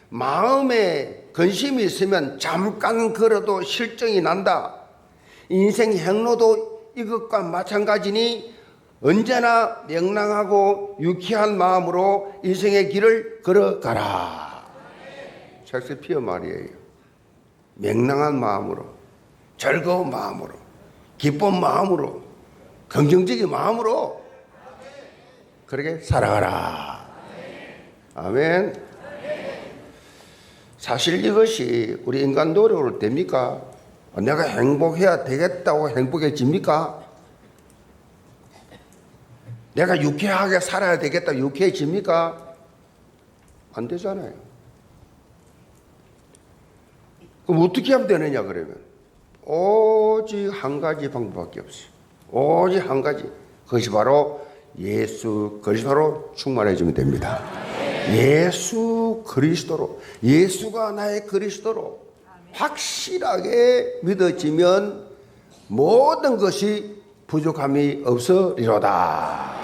[SPEAKER 10] 마음에 근심이 있으면 잠깐 걸어도 실증이 난다. 인생 행로도 이것과 마찬가지니 언제나 명랑하고 유쾌한 마음으로 인생의 길을 걸어가라. 셰익스피어 말이에요. 명랑한 마음으로, 즐거운 마음으로, 기쁜 마음으로, 긍정적인 마음으로 그렇게 살아가라. 아멘. 사실 이것이 우리 인간 노력으로 됩니까? 내가 행복해야 되겠다고 행복해집니까? 내가 유쾌하게 살아야 되겠다고 유쾌해집니까? 안 되잖아요. 그럼 어떻게 하면 되느냐 그러면 오직 한 가지 방법밖에 없어요. 오직 한 가지. 그것이 바로 예수 그리스도로 충만해지면 됩니다. 예수 그리스도로, 예수가 나의 그리스도로 확실하게 믿어지면 모든 것이 부족함이 없으리로다.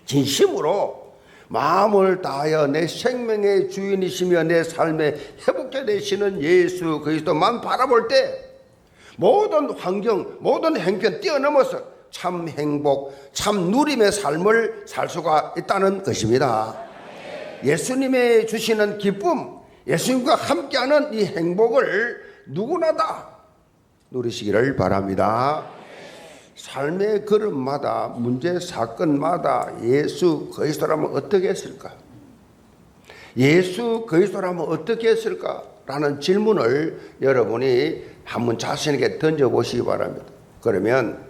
[SPEAKER 10] 진심으로 마음을 다하여 내 생명의 주인이시며 내 삶의 회복자 되시는 예수 그리스도만 바라볼 때 모든 환경, 모든 행편 뛰어넘어서 참 행복, 참 누림의 삶을 살 수가 있다는 것입니다. 예수님의 주시는 기쁨, 예수님과 함께하는 이 행복을 누구나 다 누리시기를 바랍니다. 삶의 걸음마다, 문제 사건마다 예수 그리스도라면 어떻게 했을까? 예수 그리스도라면 어떻게 했을까? 라는 질문을 여러분이 한번 자신에게 던져보시기 바랍니다. 그러면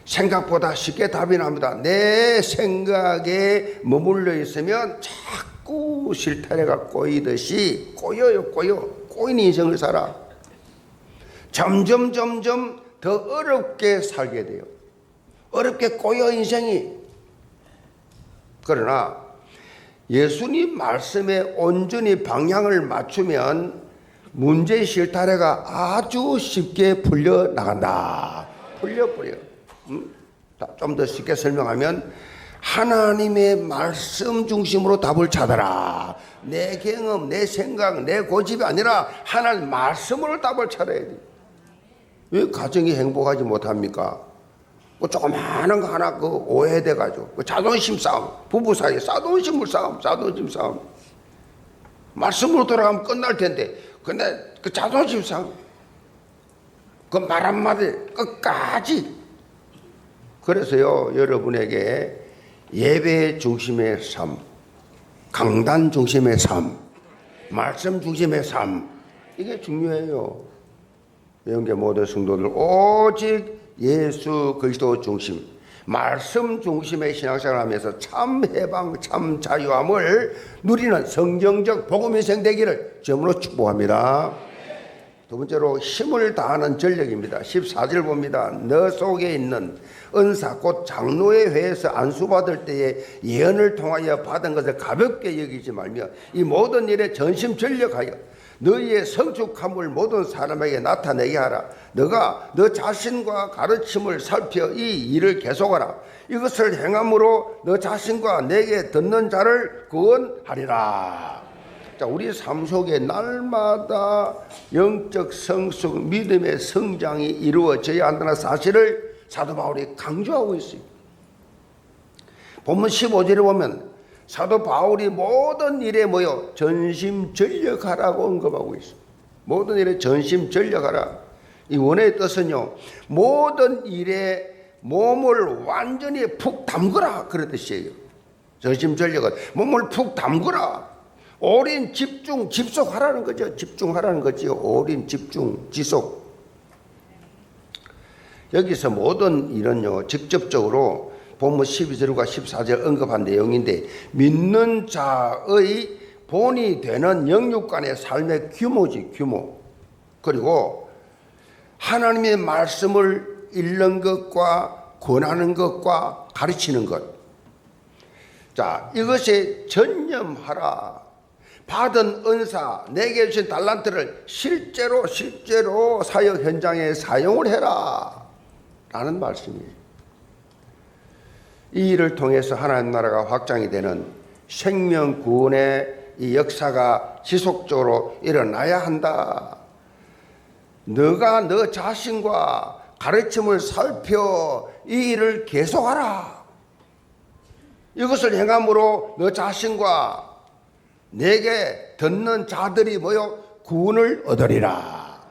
[SPEAKER 10] 생각보다 쉽게 답이 납니다. 내 생각에 머물러 있으면 자꾸 실타래가 꼬이듯이 꼬이는 인생을 살아. 점점 더 어렵게 살게 돼요. 어렵게 꼬여 인생이. 그러나 예수님 말씀에 온전히 방향을 맞추면 문제의 실타래가 아주 쉽게 풀려나간다. 풀려. 좀 더 쉽게 설명하면 하나님의 말씀 중심으로 답을 찾아라. 내 경험, 내 생각, 내 고집이 아니라 하나님 말씀으로 답을 찾아야 돼. 왜 가정이 행복하지 못합니까? 그 조그마한 거 하나 그 오해돼가지고 그 자존심 싸움, 부부 사이에 싸움. 말씀으로 돌아가면 끝날 텐데 근데 그 자존심 싸움, 그 말 한마디 끝까지. 그래서요, 여러분에게 예배 중심의 삶, 강단 중심의 삶, 말씀 중심의 삶, 이게 중요해요. 영계 모든 성도들 오직 예수 그리스도 중심, 말씀 중심의 신앙생활을 하면서 참 해방, 참 자유함을 누리는 성경적 복음인생 되기를 점으로 축복합니다. 두 번째로 힘을 다하는 전력입니다. 14절 봅니다. 너 속에 있는 은사 곧 장로의 회에서 안수받을 때에 예언을 통하여 받은 것을 가볍게 여기지 말며 이 모든 일에 전심전력하여 너희의 성숙함을 모든 사람에게 나타내게 하라. 너가 너 자신과 가르침을 살펴 이 일을 계속하라. 이것을 행함으로 너 자신과 내게 듣는 자를 구원하리라. 자, 우리 삶 속에 날마다 영적 성숙, 믿음의 성장이 이루어져야 한다는 사실을 사도 바울이 강조하고 있어요. 본문 15절에 보면 사도 바울이 모든 일에 전심전력하라고 언급하고 있어요. 모든 일에 전심전력하라. 이 원어의 뜻은요, 모든 일에 몸을 완전히 푹 담그라 그런 뜻이에요. 전심전력은 몸을 푹 담그라. 올인 집중 집속하라는 거죠. 집중하라는 거죠. 올인 집중 지속. 여기서 모든 일은요 직접적으로 본문 12절과 14절 언급한 내용인데 믿는 자의 본이 되는 영육간의 삶의 규모지 규모. 그리고 하나님의 말씀을 읽는 것과 권하는 것과 가르치는 것. 자, 이것에 전념하라. 받은 은사, 내게 주신 달란트를 실제로 사역 현장에 사용을 해라 라는 말씀이에요. 이 일을 통해서 하나님 나라가 확장이 되는 생명 구원의 이 역사가 지속적으로 일어나야 한다. 너가 너 자신과 가르침을 살펴 이 일을 계속하라. 이것을 행함으로 너 자신과 내게 듣는 자들이 뭐요? 구원을 얻으리라.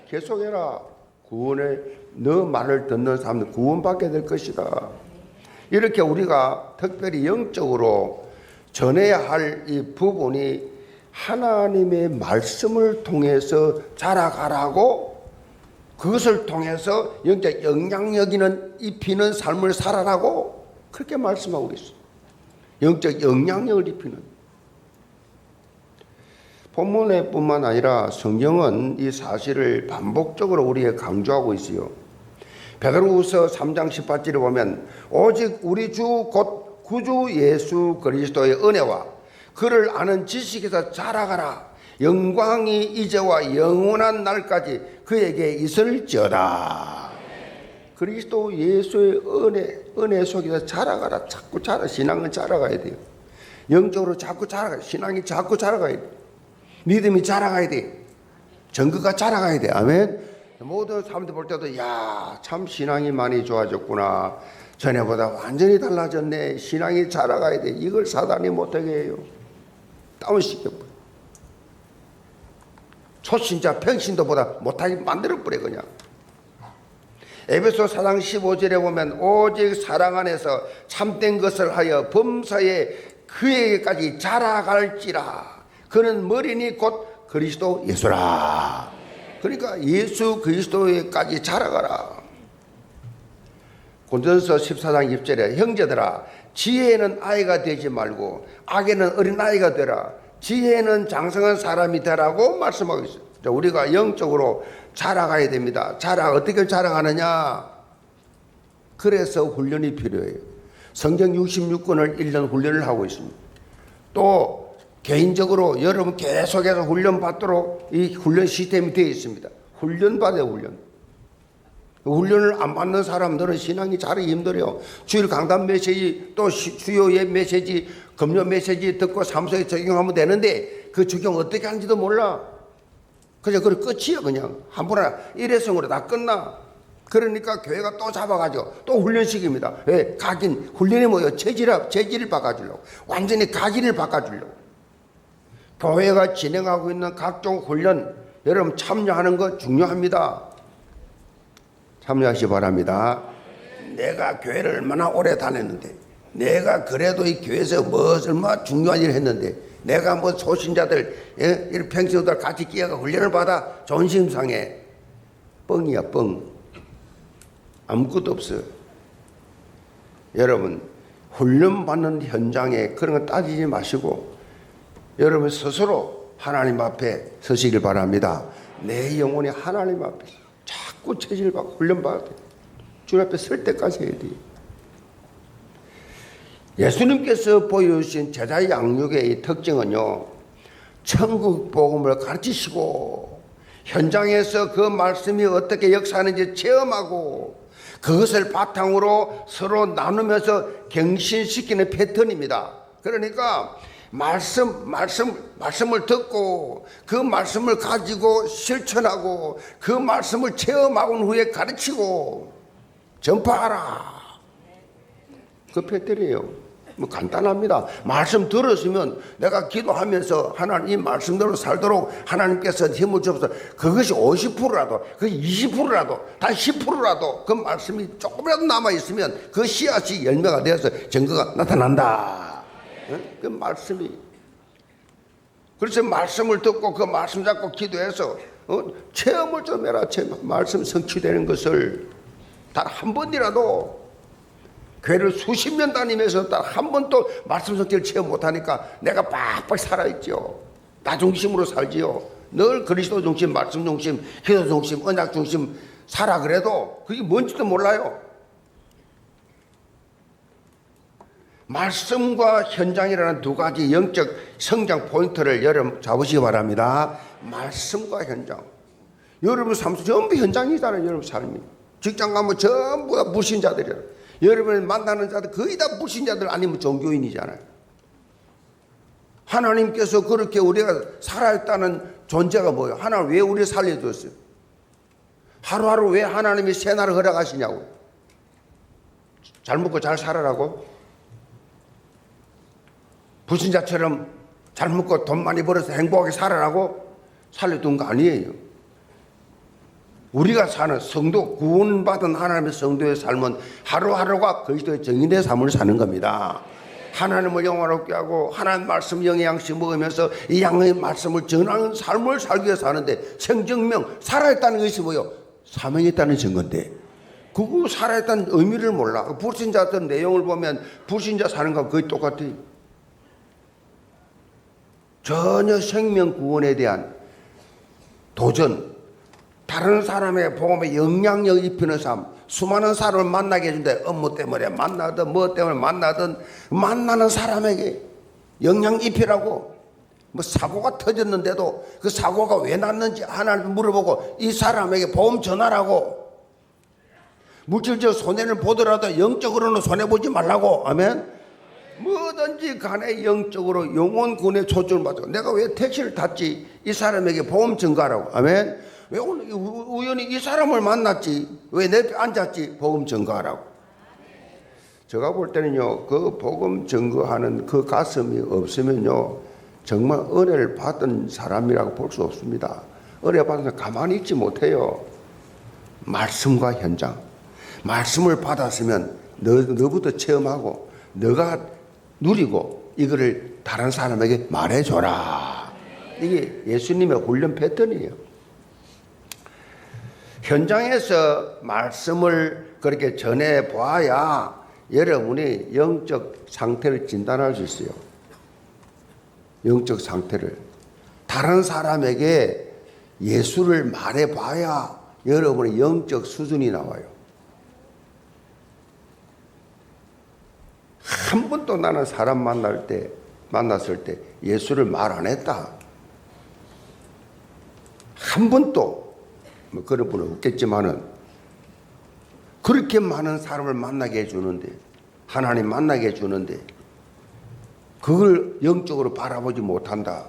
[SPEAKER 10] 계속해라. 구원을 너 말을 듣는 사람들 구원받게 될 것이다. 이렇게 우리가 특별히 영적으로 전해야 할 이 부분이 하나님의 말씀을 통해서 자라가라고, 그것을 통해서 영적 영향력 있는 입히는 삶을 살아라고 그렇게 말씀하고 있어요. 영적 영향력을 입히는. 본문에 뿐만 아니라 성경은 이 사실을 반복적으로 우리에게 강조하고 있어요. 베드로후서 3장 18절에 보면 오직 우리 주 곧 구주 예수 그리스도의 은혜와 그를 아는 지식에서 자라가라. 영광이 이제와 영원한 날까지 그에게 있을지어다. 그리스도 예수의 은혜 속에서 자라가라. 자꾸 신앙은 자라가야 돼요. 영적으로 자꾸 자라가야 돼. 신앙이 자꾸 자라가야 돼. 믿음이 자라가야 돼. 전거가 자라가야 돼. 아멘. 모든 사람들 볼 때도 야, 참 신앙이 많이 좋아졌구나. 전에보다 완전히 달라졌네. 신앙이 자라가야 돼. 이걸 사단이 못하게 해요. 다운시켜버려. 초신자 평신도보다 못하게 만들어버려 그냥. 에베소 4장 15절에 보면 오직 사랑 안에서 참된 것을 하여 범사에 그에게까지 자라갈지라. 그는 머리니 곧 그리스도 예수라. 그러니까 예수 그리스도에까지 자라가라. 고린도전서 14장 6절에 형제들아 지혜에는 아이가 되지 말고 악에는 어린아이가 되라. 지혜에는 장성한 사람이 되라고 말씀하고 있어요. 우리가 영적으로 자라가야 됩니다. 어떻게 자라가느냐? 그래서 훈련이 필요해요. 성경 66권을 읽는 훈련을 하고 있습니다. 또 개인적으로 여러분 계속해서 훈련 받도록 이 훈련 시스템이 되어 있습니다. 훈련 받아요. 훈련을 안 받는 사람들은 신앙이 자라기 힘들어요. 주일 강단 메시지 또 주요 예 메시지 금요 메시지 듣고 삶속에 적용하면 되는데 그 적용 어떻게 하는지도 몰라. 그냥 그걸 끝이야. 그냥 한 번에 일회성으로 다 끝나. 그러니까 교회가 또 잡아가지고 또 훈련시킵니다. 왜? 각인 훈련이 뭐예요? 체질을 바꿔주려고. 완전히 각인을 바꿔주려고. 교회가 진행하고 있는 각종 훈련 여러분 참여하는 거 중요합니다. 참여하시기 바랍니다. 내가 교회를 얼마나 오래 다녔는데, 내가 그래도 이 교회에서 얼마나 중요한 일을 했는데, 내가 뭐 소신자들, 이런 평신도들 같이 끼어가 훈련을 받아 존심상해. 뻥이야, 뻥. 아무것도 없어요. 여러분, 훈련받는 현장에 그런 거 따지지 마시고, 여러분 스스로 하나님 앞에 서시길 바랍니다. 내 영혼이 하나님 앞에 자꾸 체질을 받고 훈련받아야 돼요. 주 앞에 설 때까지 해야 돼요. 예수님께서 보여주신 제자 양육의 이 특징은요, 천국 복음을 가르치시고 현장에서 그 말씀이 어떻게 역사하는지 체험하고 그것을 바탕으로 서로 나누면서 갱신시키는 패턴입니다. 그러니까 말씀을 듣고 그 말씀을 가지고 실천하고 그 말씀을 체험하고 후에 가르치고 전파하라. 그 패턴이에요. 뭐 간단합니다. 말씀 들었으면 내가 기도하면서 하나님 이 말씀대로 살도록 하나님께서 힘을 주셔서 그것이 50%라도 그 20%라도 단 10%라도 그 말씀이 조금이라도 남아있으면 그 씨앗이 열매가 되어서 증거가 나타난다. 그 말씀이. 그래서 말씀을 듣고 그 말씀 잡고 기도해서 체험을 좀 해라. 말씀 성취되는 것을. 단 한 번이라도 교회를 수십 년 다니면서 단 한 번도 말씀 성취를 체험 못하니까 내가 빡빡 살아있죠. 나 중심으로 살지요. 늘 그리스도 중심, 말씀 중심, 기도 중심, 언약 중심 살아 그래도 그게 뭔지도 몰라요. 말씀과 현장이라는 두 가지 영적 성장 포인트를 여러분 잡으시기 바랍니다. 말씀과 현장. 여러분 삶 전부 현장이잖아요. 여러분 삶이. 직장 가면 전부 다 불신자들이에요. 여러분을 만나는 자들 거의 다 불신자들 아니면 종교인이잖아요. 하나님께서 그렇게 우리가 살아있다는 존재가 뭐예요? 하나님 왜 우리를 살려줬어요? 하루하루 왜 하나님이 새날을 허락하시냐고. 잘 먹고 잘 살아라고. 불신자처럼 잘 먹고 돈 많이 벌어서 행복하게 살아라고 살려둔 거 아니에요. 우리가 사는 성도, 구원받은 하나님의 성도의 삶은 하루하루가 그리스도의 정인의 삶을 사는 겁니다. 하나님을 영화롭게 하고 하나님 말씀 영양식 먹으면서 이 양의 말씀을 전하는 삶을 살기 위해서 사는데 생정명, 살아있다는 것이 뭐예요? 사명이 있다는 증거인데 그거 살아있다는 의미를 몰라. 불신자들 내용을 보면 불신자 사는 거 거의 똑같아요. 전혀 생명 구원에 대한 도전, 다른 사람의 복음에 영향력 입히는 삶, 수많은 사람을 만나게 해준대. 업무 때문에 만나든 뭐 때문에 만나든 만나는 사람에게 영향 입히라고. 뭐 사고가 터졌는데도 그 사고가 왜 났는지 하나님 물어보고 이 사람에게 복음 전하라고. 물질적 손해를 보더라도 영적으로는 손해보지 말라고. 아멘. 뭐든지 간에 영적으로 영혼군에 초점을 맞춰. 내가 왜 택시를 탔지? 이 사람에게 복음 전가라고. 아멘. 왜 오늘 우연히 이 사람을 만났지? 왜 내 옆에 앉았지? 복음 전가라고. 제가 볼 때는요, 그 복음 전가하는 그 가슴이 없으면요, 정말 은혜를 받은 사람이라고 볼 수 없습니다. 은혜 받은 사람 가만히 있지 못해요. 말씀과 현장. 말씀을 받았으면 너부터 체험하고 너가 누리고 이거를 다른 사람에게 말해줘라. 이게 예수님의 훈련 패턴이에요. 현장에서 말씀을 그렇게 전해 보아야 여러분이 영적 상태를 진단할 수 있어요. 영적 상태를. 다른 사람에게 예수를 말해 봐야 여러분의 영적 수준이 나와요. 한 번도 나는 사람 만났을 때 예수를 말 안 했다. 한 번도, 뭐 그런 분은 없겠지만은, 그렇게 많은 사람을 만나게 해주는데, 하나님 만나게 해주는데, 그걸 영적으로 바라보지 못한다.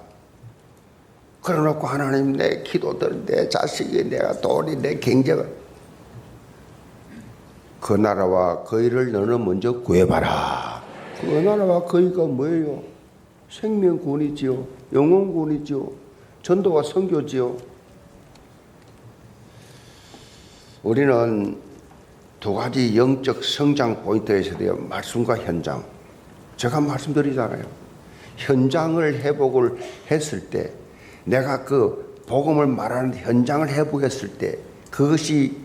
[SPEAKER 10] 그래 놓고 하나님 내 기도들, 내 자식이, 내가 돈이, 내 경제가, 그 나라와 그 일을 너는 먼저 구해봐라. 그 나라와 그 일가 뭐예요? 생명구원이지요. 영혼구원이지요. 전도와 선교지요. 우리는 두 가지 영적 성장 포인트에 있어요. 말씀과 현장. 제가 말씀드리잖아요. 현장을 회복을 했을 때, 내가 그 복음을 말하는 현장을 회복했을 때, 그것이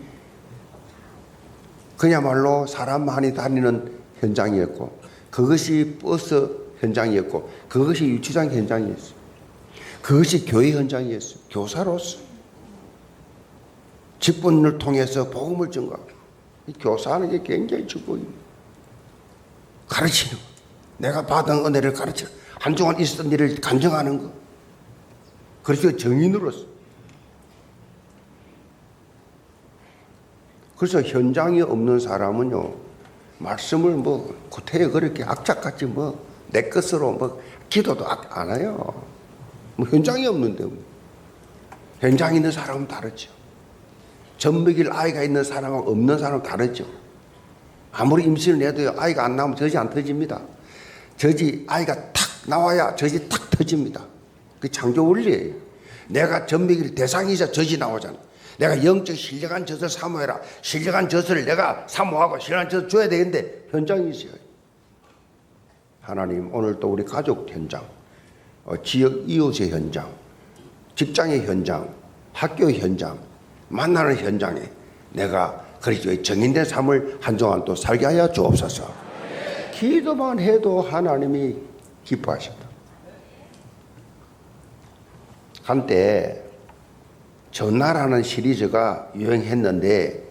[SPEAKER 10] 그야말로 사람 많이 다니는 현장이었고, 그것이 버스 현장이었고, 그것이 유치장 현장이었어요. 그것이 교회 현장이었어요. 교사로서 직분을 통해서 복음을 전가하고, 이 교사하는 게 굉장히 축복입니다. 가르치는 거, 내가 받은 은혜를 가르치는, 한동안 있었던 일을 간증하는 거, 그래서 정인으로서. 그래서 현장이 없는 사람은요, 말씀을 뭐 구태여 그렇게 악착같이 뭐 내 것으로 뭐 기도도 안 해요. 뭐 현장이 없는데 뭐. 현장이 있는 사람은 다르죠. 젖먹일 아이가 있는 사람하고 없는 사람은 다르죠. 아무리 임신을 해도요, 아이가 안 나오면 젖이 안 터집니다. 젖이 아이가 탁 나와야 젖이 탁 터집니다. 그 창조 원리예요. 내가 젖먹일 대상이자 젖이 나오잖아. 내가 영적 신령한 젖을 사모해라. 신령한 젖을 내가 사모하고 신령한 젖을 줘야 되는데 현장이 있어요. 하나님, 오늘 또 우리 가족 현장, 지역 이웃의 현장, 직장의 현장, 학교 현장, 만나는 현장에 내가 그리스도의 정인된 삶을 한동안 또 살게 하여 주옵소서. 기도만 해도 하나님이 기뻐하신다. 한때 전하라는 시리즈가 유행했는데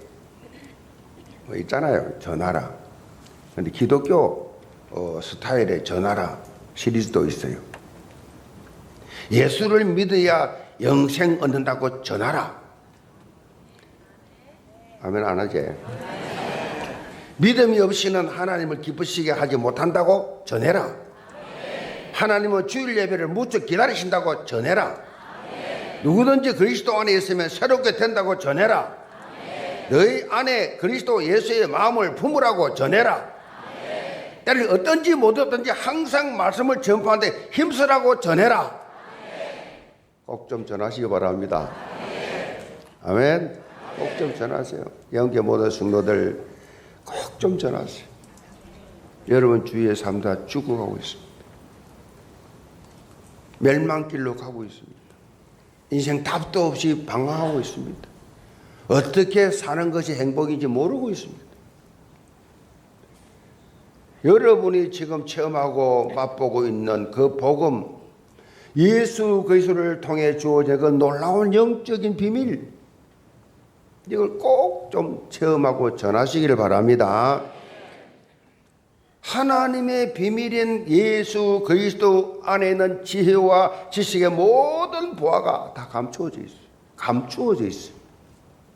[SPEAKER 10] 뭐 있잖아요, 전하라. 근데 기독교 스타일의 전하라 시리즈도 있어요. 예수를 믿어야 영생 얻는다고 전하라. 아멘 안 하지? 믿음이 없이는 하나님을 기쁘시게 하지 못한다고 전해라. 하나님은 주일 예배를 무척 기다리신다고 전해라. 누구든지 그리스도 안에 있으면 새롭게 된다고 전해라. 너희 안에 그리스도 예수의 마음을 품으라고 전해라. 때를 어떤지 못했든지 항상 말씀을 전파하는데 힘쓰라고 전해라. 꼭 좀 전하시기 바랍니다. 아멘. 꼭 좀 전하세요. 영계 모든 성도들 꼭 좀 전하세요. 여러분 주위의 삶 다 죽어가고 있습니다. 멸망길로 가고 있습니다. 인생 답도 없이 방황하고 있습니다. 어떻게 사는 것이 행복인지 모르고 있습니다. 여러분이 지금 체험하고 맛보고 있는 그 복음, 예수 그리스도를 통해 주어진 그 놀라운 영적인 비밀, 이걸 꼭 좀 체험하고 전하시기를 바랍니다. 하나님의 비밀인 예수 그리스도 안에 있는 지혜와 지식의 모든 보화가 다 감추어져 있어요. 감추어져 있어요.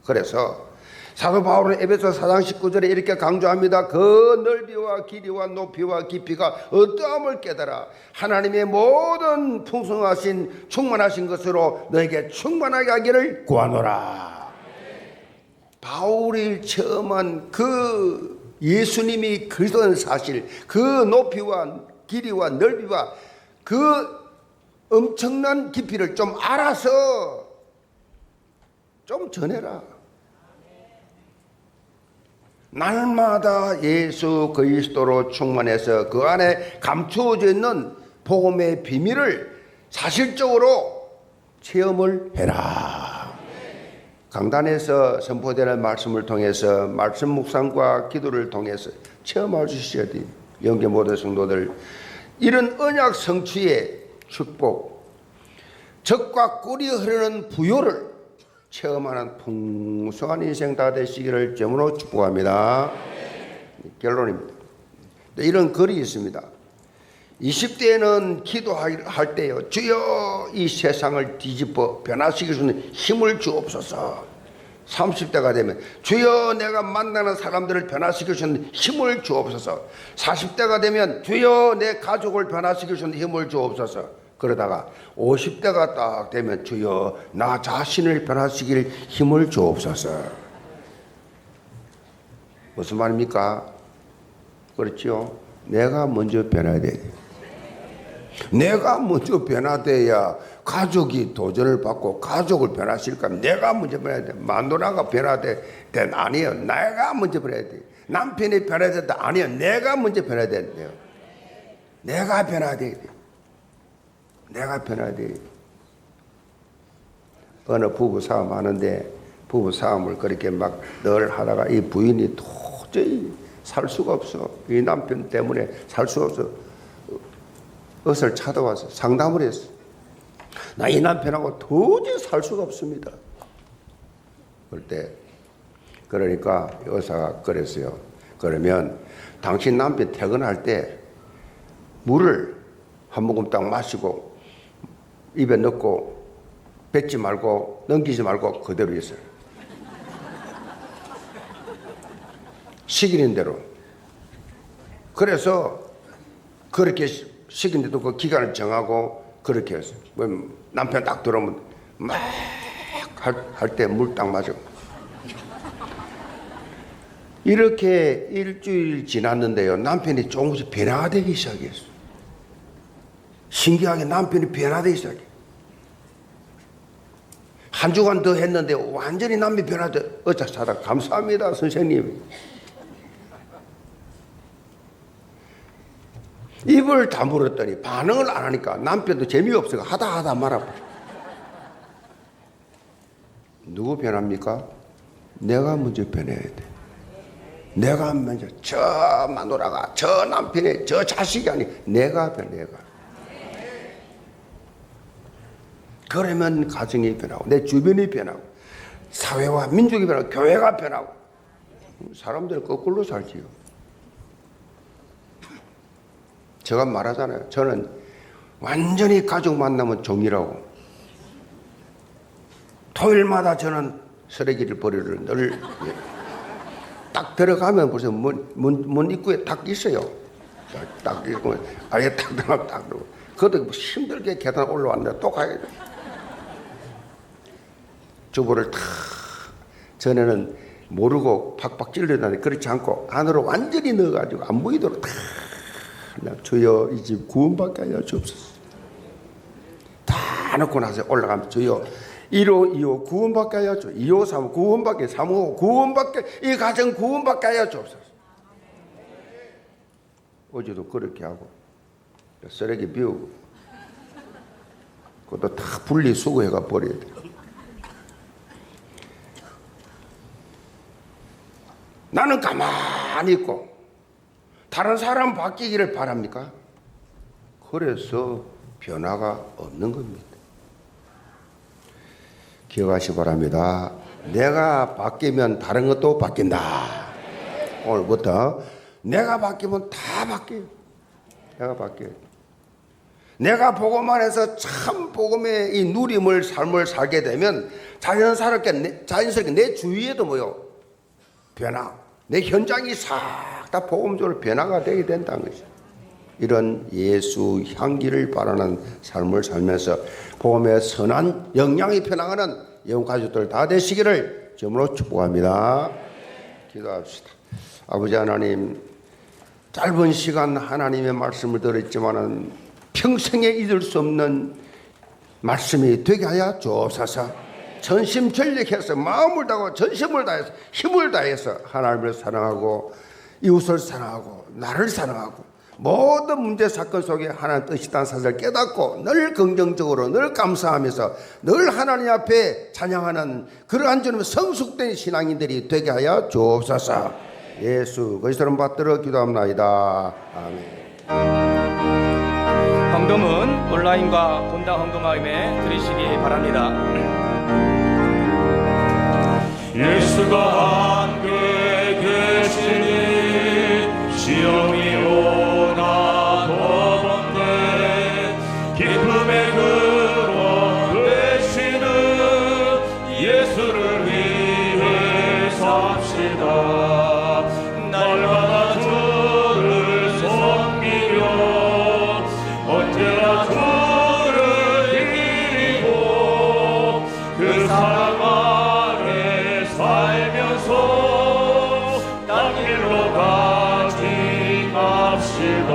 [SPEAKER 10] 그래서 사도 바울은 에베소 4장 19절에 이렇게 강조합니다. 그 넓이와 길이와 높이와 깊이가 어떠함을 깨달아 하나님의 모든 풍성하신 충만하신 것으로 너에게 충만하게 하기를 구하노라. 바울이 체험한 그 예수님이 그리스도라는 사실, 그 높이와 길이와 넓이와 그 엄청난 깊이를 좀 알아서 좀 전해라. 날마다 예수 그리스도로 충만해서 그 안에 감추어져 있는 복음의 비밀을 사실적으로 체험을 해라. 강단에서 선포되는 말씀을 통해서 말씀 묵상과 기도를 통해서 체험할 수 있어야 돼요. 영계 모든 성도들, 이런 언약 성취의 축복, 적과 꿀이 흐르는 부요를 체험하는 풍성한 인생 다 되시기를 점으로 축복합니다. 결론입니다. 이런 글이 있습니다. 20대에는 기도할 때요, 주여 이 세상을 뒤집어 변화시킬 수 있는 힘을 주옵소서. 30대가 되면 주여 내가 만나는 사람들을 변화시킬 수 있는 힘을 주옵소서. 40대가 되면 주여 내 가족을 변화시킬 수 있는 힘을 주옵소서. 그러다가 50대가 딱 되면 주여 나 자신을 변화시킬 힘을 주옵소서. 무슨 말입니까? 그렇지요? 내가 먼저 변화해야 돼. 내가 먼저 변화돼야 가족이 도전을 받고 가족을 변화시킬까 하면 내가 먼저 변화해야 돼. 마누라가 변화된 아니에요. 내가 먼저 변화해야 돼. 남편이 변화됐다 아니에요. 내가 먼저 변화해야 돼요. 내가 변화해야 돼. 내가 변화해야 돼. 어느 부부 싸움 하는데 부부 싸움을 그렇게 막 늘 하다가 이 부인이 도저히 살 수가 없어. 이 남편 때문에 살 수가 없어. 것을 찾아와서 상담을 했어. 나 이 남편하고 도저히 살 수가 없습니다. 그러니까 의사가 그랬어요. 그러면 당신 남편 퇴근할 때 물을 한 모금 딱 마시고 입에 넣고 뱉지 말고 넘기지 말고 그대로 있어요. 시키는 대로. 그래서 그렇게 시킨데도 그 기간을 정하고 그렇게 했어요. 남편 딱 들어오면 막 할 때 물 딱 마셔. 이렇게 일주일 지났는데요, 남편이 조금씩 변화되기 시작했어요. 신기하게 남편이 변화되기 시작해. 한 주간 더 했는데 완전히 남편이 변화돼. 어쩌다 감사합니다 선생님. 입을 다물었더니 반응을 안 하니까 남편도 재미없어서 하다 말아버려. 누구 변합니까? 내가 먼저 변해야 돼. 내가 먼저 저 마누라가, 저 남편이, 저 자식이 아니 내가 변해가. 그러면 가정이 변하고 내 주변이 변하고 사회와 민족이 변하고 교회가 변하고 사람들은 거꾸로 살지요. 제가 말하잖아요. 저는 완전히 가족 만나면 종이라고. 토요일마다 저는 쓰레기를 버리를 늘 딱 들어가면 벌써 문 입구에 딱 있어요. 딱 있고 아예 딱 들어가면 딱 들어가고. 그것도 힘들게 계단 올라왔는데 또 가야 돼. 주부를 탁 전에는 모르고 팍팍 찔러다니 그렇지 않고 안으로 완전히 넣어가지고 안 보이도록 탁 주여 이 집 구원받게 하여 주옵소서. 다 넣고 나서 올라가면 주여 1호 2호 구원받게 하여 주옵소서. 2호 3호 구원받게 3호 구원받게 이 가정 구원받게 하여 주옵소서. 어제도 그렇게 하고 쓰레기 비우고 그것도 다 분리수거해가 버려야 돼. 나는 가만히 있고 다른 사람 바뀌기를 바랍니까? 그래서 변화가 없는 겁니다. 기억하시기 바랍니다. 내가 바뀌면 다른 것도 바뀐다. 오늘부터 내가 바뀌면 다 바뀌어요. 내가 바뀌어요. 내가 복음 안에서 참 복음의 이 누림을 삶을 살게 되면 자연스럽게 내 주위에도 뭐요? 변화. 내 현장이 싹 다 복음적으로 변화가 되게 된다는 것이죠. 이런 예수 향기를 바라는 삶을 살면서 복음의 선한 영향이 편향하는 영혼 가족들 다 되시기를 주님으로 축복합니다. 기도합시다. 아버지 하나님, 짧은 시간 하나님의 말씀을 들었지만은 평생에 잊을 수 없는 말씀이 되게 하여 주옵소서. 전심전력해서 마음을 다하고 전심을 다해서 힘을 다해서 하나님을 사랑하고 이웃을 사랑하고 나를 사랑하고 모든 문제 사건 속에 하나님 뜻이 있다는 사실을 깨닫고 늘 긍정적으로 늘 감사하면서 늘 하나님 앞에 찬양하는 그러한 주님의 성숙된 신앙인들이 되게 하여 주옵소서. 예수 그리스도를 받들어 기도합나이다. 아멘.
[SPEAKER 5] 헌금은 온라인과 본당 헌금함에 드리시기 바랍니다.
[SPEAKER 2] 예수가 함께 계시니 시험이 오나 더번데 기쁨의 근원 되시는 예수를 위해 삽시다. 날마다 주를 섬기며 언제나 주를 드리고 그 사랑 안에 살면서 땅 길로 가지 맙시다.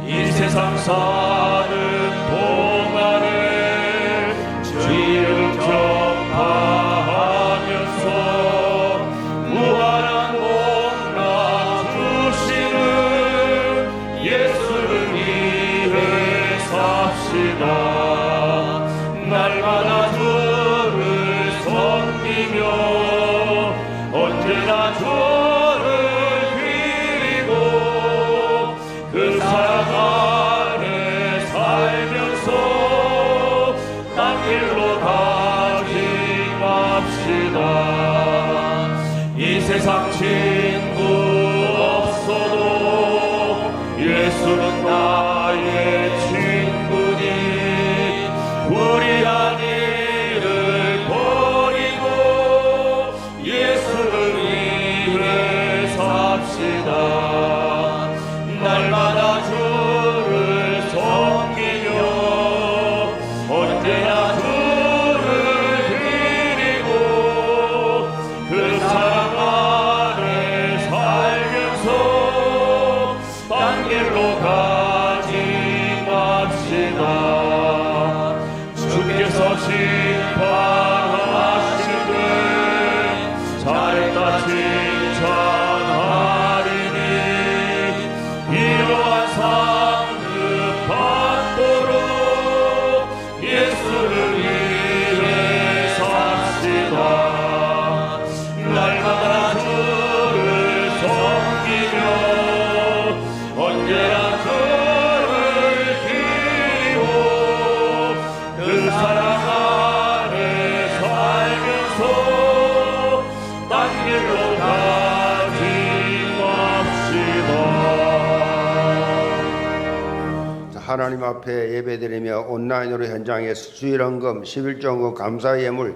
[SPEAKER 2] 이 세상 사는 동안에 주 이름 전파하면서 무한한 복락 주시는 예수를 위해 삽시다. 날마다 주를 섬기며 언제나 주를 드리고 그 사랑 안에 살면서 딴 길로 가지 맙시다. 이 세상 친구 없어도 예수는 나의 친구니 우리한 일을 버리고 예수를 위해 삽시다. 날마다 주를 섬기며 언제나 주를 드리고 그 사랑 안에 살면서 딴 길로 가지 맙시다. 주께서 심판하시되 잘했다 칭찬하리니 이러한 상급 받도록 예수를 위해 삽시다.
[SPEAKER 10] 하나님 앞에 예배드리며 온라인으로 현장에서 주일헌금, 11조헌금, 감사 예물,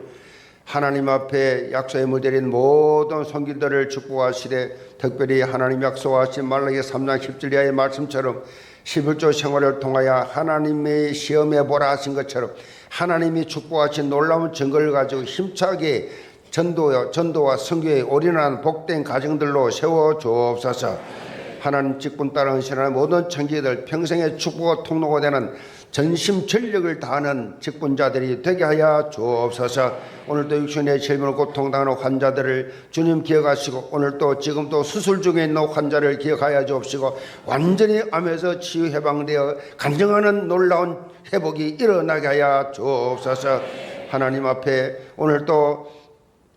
[SPEAKER 10] 하나님 앞에 약속 예물 드린 모든 성길들을 축복하시되 특별히 하나님 약속하신 말라기 3장 10절 이하의 말씀처럼 11조 생활을 통하여 하나님의 시험해 보라 하신 것처럼 하나님이 축복하신 놀라운 증거를 가지고 힘차게 전도와 선교에 올인하는 복된 가정들로 세워 주옵소서. 하나님 직분 따라 헌신하는 모든 청지기들 평생의 축복과 통로가 되는 전심 전력을 다하는 직분자들이 되게 하여 주옵소서. 오늘도 육신의 질병을 고통당하는 환자들을 주님 기억하시고 오늘도 지금도 수술 중에 있는 환자를 기억하여 주옵시고 완전히 암에서 치유 해방되어 간증하는 놀라운 회복이 일어나게 하여 주옵소서. 하나님 앞에 오늘도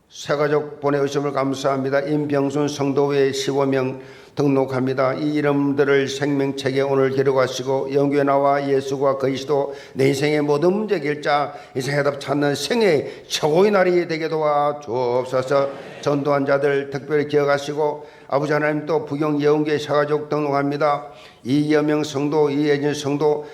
[SPEAKER 10] 새가족 보내주심을 감사합니다. 임병순 성도회 15명 등록합니다. 이 이름들을 생명책에 오늘 기록하시고 영교에 나와 예수가 그리스도 내 인생의 모든 문제 결자 인생 해답 찾는 생애의 최고의 날이 되게 도와 주옵소서. 전도한 자들 특별히 기억하시고 아버지 하나님 또 부경 예언교회 새가족 등록합니다. 이여명 성도, 이예진 성도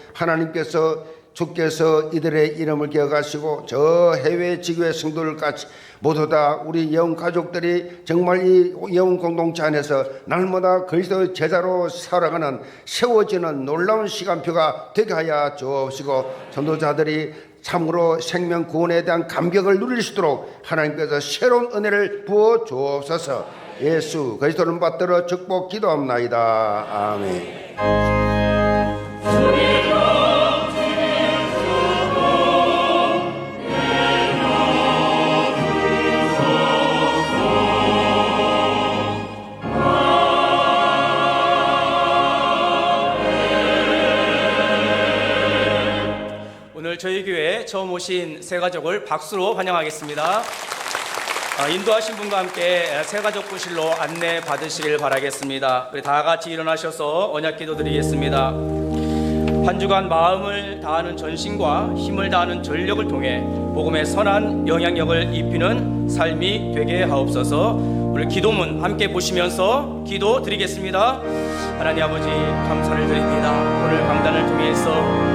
[SPEAKER 10] 주께서 이들의 이름을 기억하시고 저 해외 지교회 성도들까지 모두 다 우리 영혼 가족들이 정말 이 영혼 공동체 안에서 날마다 그리스도의 제자로 살아가는 세워지는 놀라운 시간표가 되게 하여 주옵시고 전도자들이 참으로 생명 구원에 대한 감격을 누릴 수 있도록 하나님께서 새로운 은혜를 부어 주옵소서. 예수 그리스도를 받들어 축복 기도합나이다. 아멘.
[SPEAKER 5] 저희 교회에 처음 오신 새가족을 박수로 환영하겠습니다. 인도하신 분과 함께 새가족 부실로 안내 받으시길 바라겠습니다. 우리 다 같이 일어나셔서 언약 기도 드리겠습니다. 한 주간 마음을 다하는 전신과 힘을 다하는 전력을 통해 복음의 선한 영향력을 입히는 삶이 되게 하옵소서. 오늘 기도문 함께 보시면서 기도 드리겠습니다. 하나님 아버지 감사를 드립니다. 오늘 강단을 통해서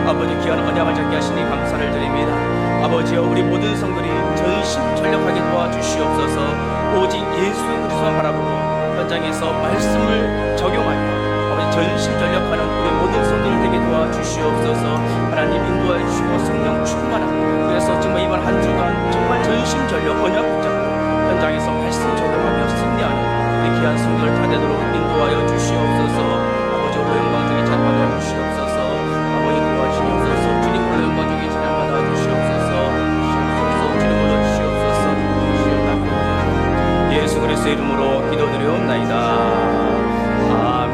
[SPEAKER 5] 아버지 귀한 언약을 잡게 하시니 감사를 드립니다. 아버지여 우리 모든 성들이 전심전력하게 도와주시옵소서. 오직 예수 그리스도만 바라보고 현장에서 말씀을 적용하며 아버지 전심전력하는 우리 모든 성들을 되게 도와주시옵소서. 하나님 인도하여 주시고 성령 충만한 그래서 정말 이번 한 주간 정말 전심전력 언약 붙잡고 현장에서 말씀 적용하며 승리하는 우리 귀한 성도를 다 되도록 인도하여 주시옵소서. 아버지 홀로 영광 중에 찬양 받아 주시옵소서. 아버지 도와주시옵소서. 주님 홀로 영광 중에 찬양 받아 주시옵소서. 주님 홀로 주시옵소서. 예수 그리스도의 이름으로 기도드리옵나이다. 아멘.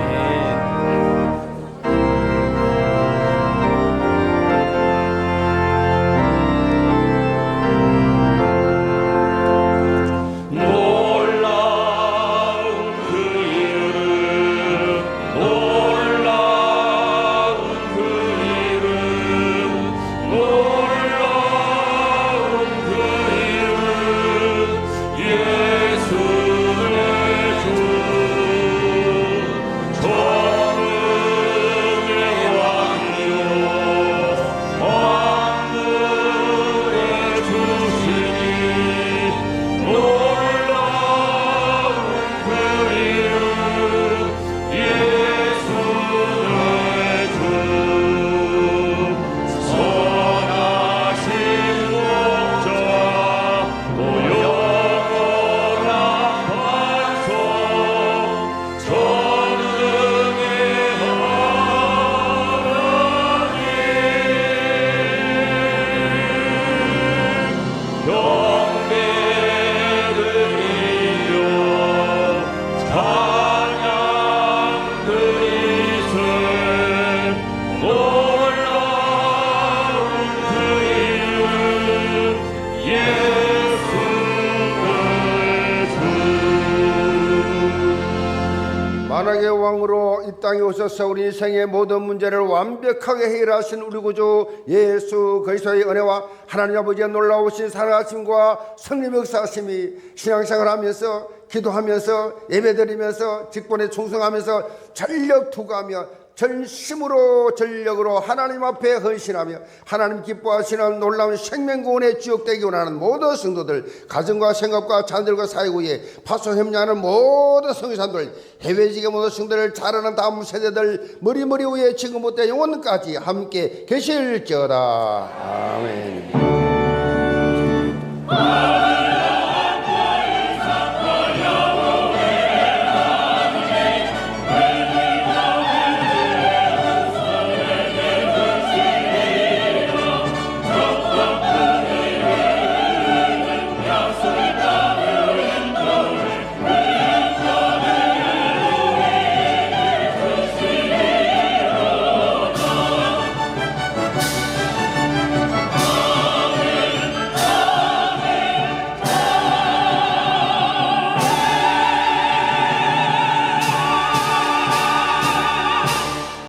[SPEAKER 10] 만왕의 왕으로 이 땅에 오셔서 우리 인생의 모든 문제를 완벽하게 해결하신 우리 구주 예수 그리스도의 은혜와 하나님 아버지의 놀라우신 사랑하심과 성령 역사하심이 신앙생활하면서 기도하면서 예배드리면서 직분에 충성하면서 전력 투구하며 전심으로 전력으로 하나님 앞에 헌신하며 하나님 기뻐하시는 놀라운 생명구원의 주역 되기 원하는 모든 성도들, 가정과 생각과 자녀들과 사회구에 파송 협력하는 모든 성교사들, 해외지계 모든 성도들, 자라는 다음 세대들 머리 위에 지금부터 영원까지 함께 계실지어다. 아멘.